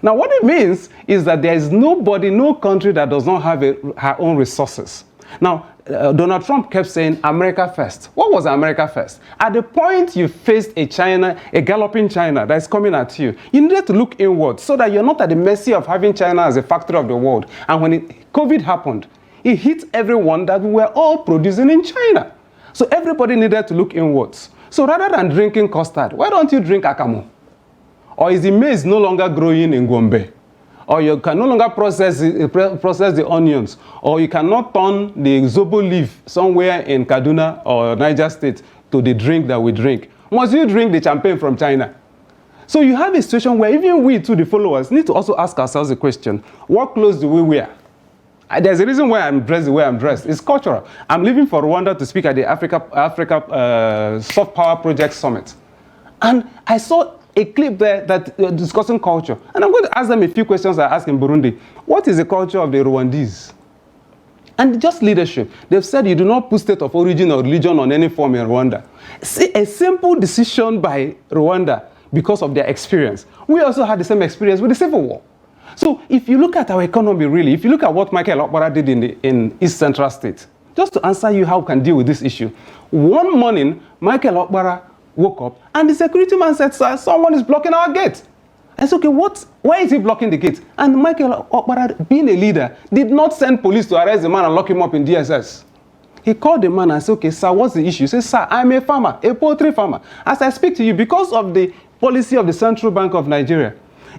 Now, what it means is that there is nobody, no country that does not have her own resources. Now, Donald Trump kept saying, America first. What was America first? At the point you faced a China, a galloping China that's coming at you, you needed to look inward so that you're not at the mercy of having China as a factory of the world. And when COVID happened, it hit everyone that we were all producing in China. So everybody needed to look inwards. So rather than drinking custard, why don't you drink akamu? Or is the maize no longer growing in Gombe? Or you can no longer process the onions, or you cannot turn the zobo leaf somewhere in Kaduna or Niger State to the drink that we drink. Must you drink the champagne from China? So you have a situation where even we, too, the followers, need to also ask ourselves the question, what clothes do we wear? There's a reason why I'm dressed the way I'm dressed. It's cultural. I'm leaving for Rwanda to speak at the Africa Soft Power Project Summit. And I saw a clip there that discussing culture. And I'm going to ask them a few questions I asked in Burundi. What is the culture of the Rwandese? And just leadership. They've said you do not put state of origin or religion on any form in Rwanda. See, a simple decision by Rwanda because of their experience. We also had the same experience with the Civil War. So if you look at our economy, really, if you look at what Michael Okpara did in East Central State, just to answer you how we can deal with this issue. One morning, Michael Okpara woke up and the security man said, sir, someone is blocking our gate. I said, okay, why is he blocking the gate? And Michael Okpara, being a leader, did not send police to arrest the man and lock him up in DSS. He called the man and said, okay, sir, what's the issue? He said, sir, I'm a farmer, a poultry farmer. As I speak to you, because of the policy of the Central Bank of Nigeria,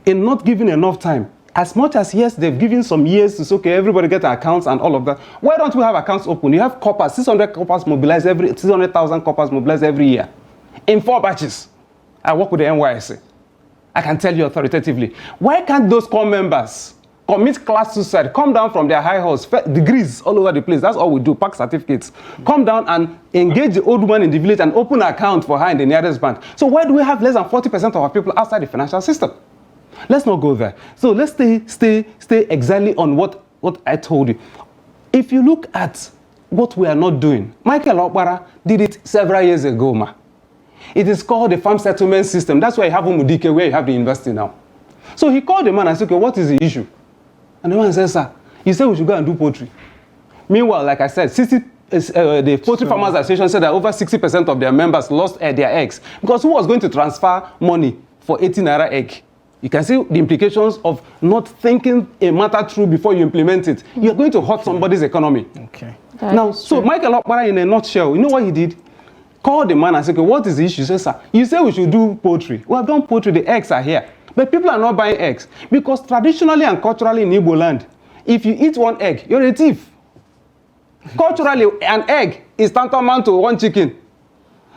in not giving enough time, as much as, yes, they've given some years to say, okay, everybody get accounts and all of that. Why don't we have accounts open? You have coppers, 600,000 coppers mobilized every year. In 4 batches. I work with the NYSC. I can tell you authoritatively. Why can't those core members commit class suicide, come down from their high halls, degrees all over the place? That's all we do, pack certificates. Come down and engage the old woman in the village and open an account for her in the nearest bank. So why do we have less than 40% of our people outside the financial system? Let's not go there. So let's stay exactly on what I told you. If you look at what we are not doing, Michael Okpara did it several years ago, ma. It is called the farm settlement system. That's why you have Umudike, where you have the university now. So he called the man and said, okay, what is the issue? And the man said, sir, he said we should go and do poultry. Meanwhile, like I said, the Poultry Farmers Association said that over 60% of their members lost their eggs. Because who was going to transfer money for 18 naira egg? You can see the implications of not thinking a matter through before you implement it. You're going to hurt somebody's economy. Okay. Now, so Michael Okpara, in a nutshell, you know what he did? Called the man and said, okay, what is the issue? He said, sir, you say we should do poultry. We have done poultry, the eggs are here. But people are not buying eggs. Because traditionally and culturally in Igbo land, if you eat one egg, you're a thief. Culturally, an egg is tantamount to one chicken.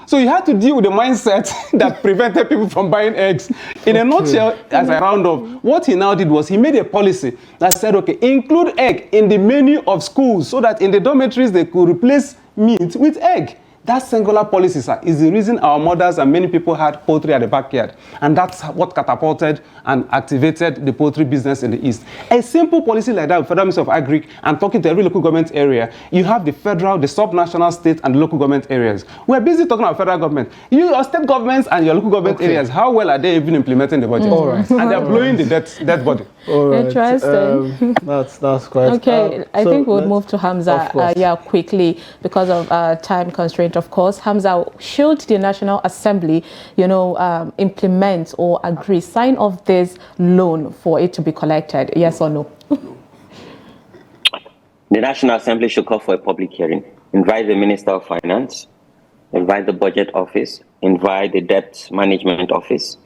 So you had to deal with the mindset that prevented people from buying eggs. In a nutshell, as I round off, what he now did was he made a policy that said, okay, include egg in the menu of schools so that in the dormitories they could replace meat with egg. That singular policy, sir, is the reason our mothers and many people had poultry at the backyard. And that's what catapulted and activated the poultry business in the East. A simple policy like that, with Federal Ministry of Agric, and talking to every local government area, you have the federal, the sub-national, state, and local government areas. We're busy talking about federal government. Your state governments and your local government areas, how well are they even implementing the budget? All right. And they're blowing the debt body. All right. Interesting. That's quite... Okay, I think we'll move to Hamza quickly because of time constraint, of course. Hamza, should the National Assembly, implement or agree, sign off this loan for it to be collected? Yes or no? The National Assembly should call for a public hearing. Invite the Minister of Finance, invite the Budget Office, invite the Debt Management Office,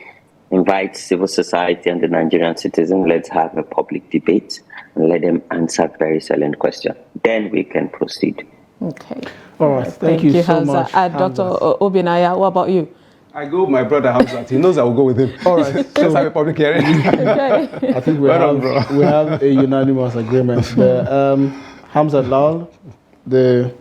invite civil society and the Nigerian citizen. Let's have a public debate and let them answer very salient questions. Then we can proceed. Okay. All right. Thank you so Hamza. much. Dr. Obinaya, what about you? I go with my brother Hamza. He knows I will go with him. All right. Let's have a public hearing. Okay. I think we have a unanimous agreement there. Hamza Lal, the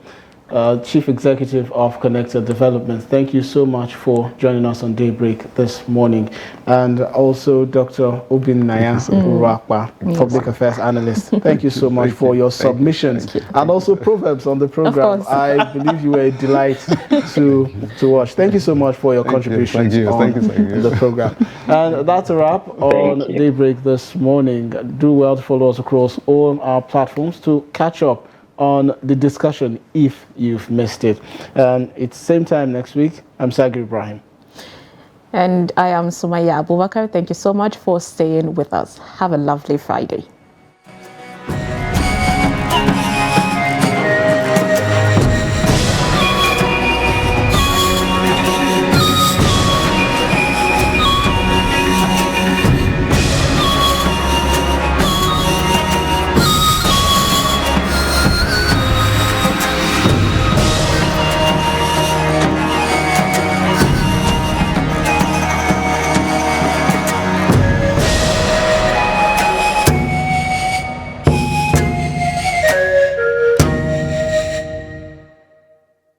Chief Executive of Connected Development. Thank you so much for joining us on Daybreak this morning. And also Dr. Obin Naya Urakpa, Public Affairs Analyst. Thank you so much for your submissions and also proverbs on the program. I believe you were a delight to watch. Thank you so much for your contributions on the program. And that's a wrap on Daybreak this morning. Do well to follow us across all our platforms to catch up on the discussion if you've missed it. It's same time next week. I'm Sagir Ibrahim. And I am Sumaya Abubakar. Thank you so much for staying with us. Have a lovely Friday.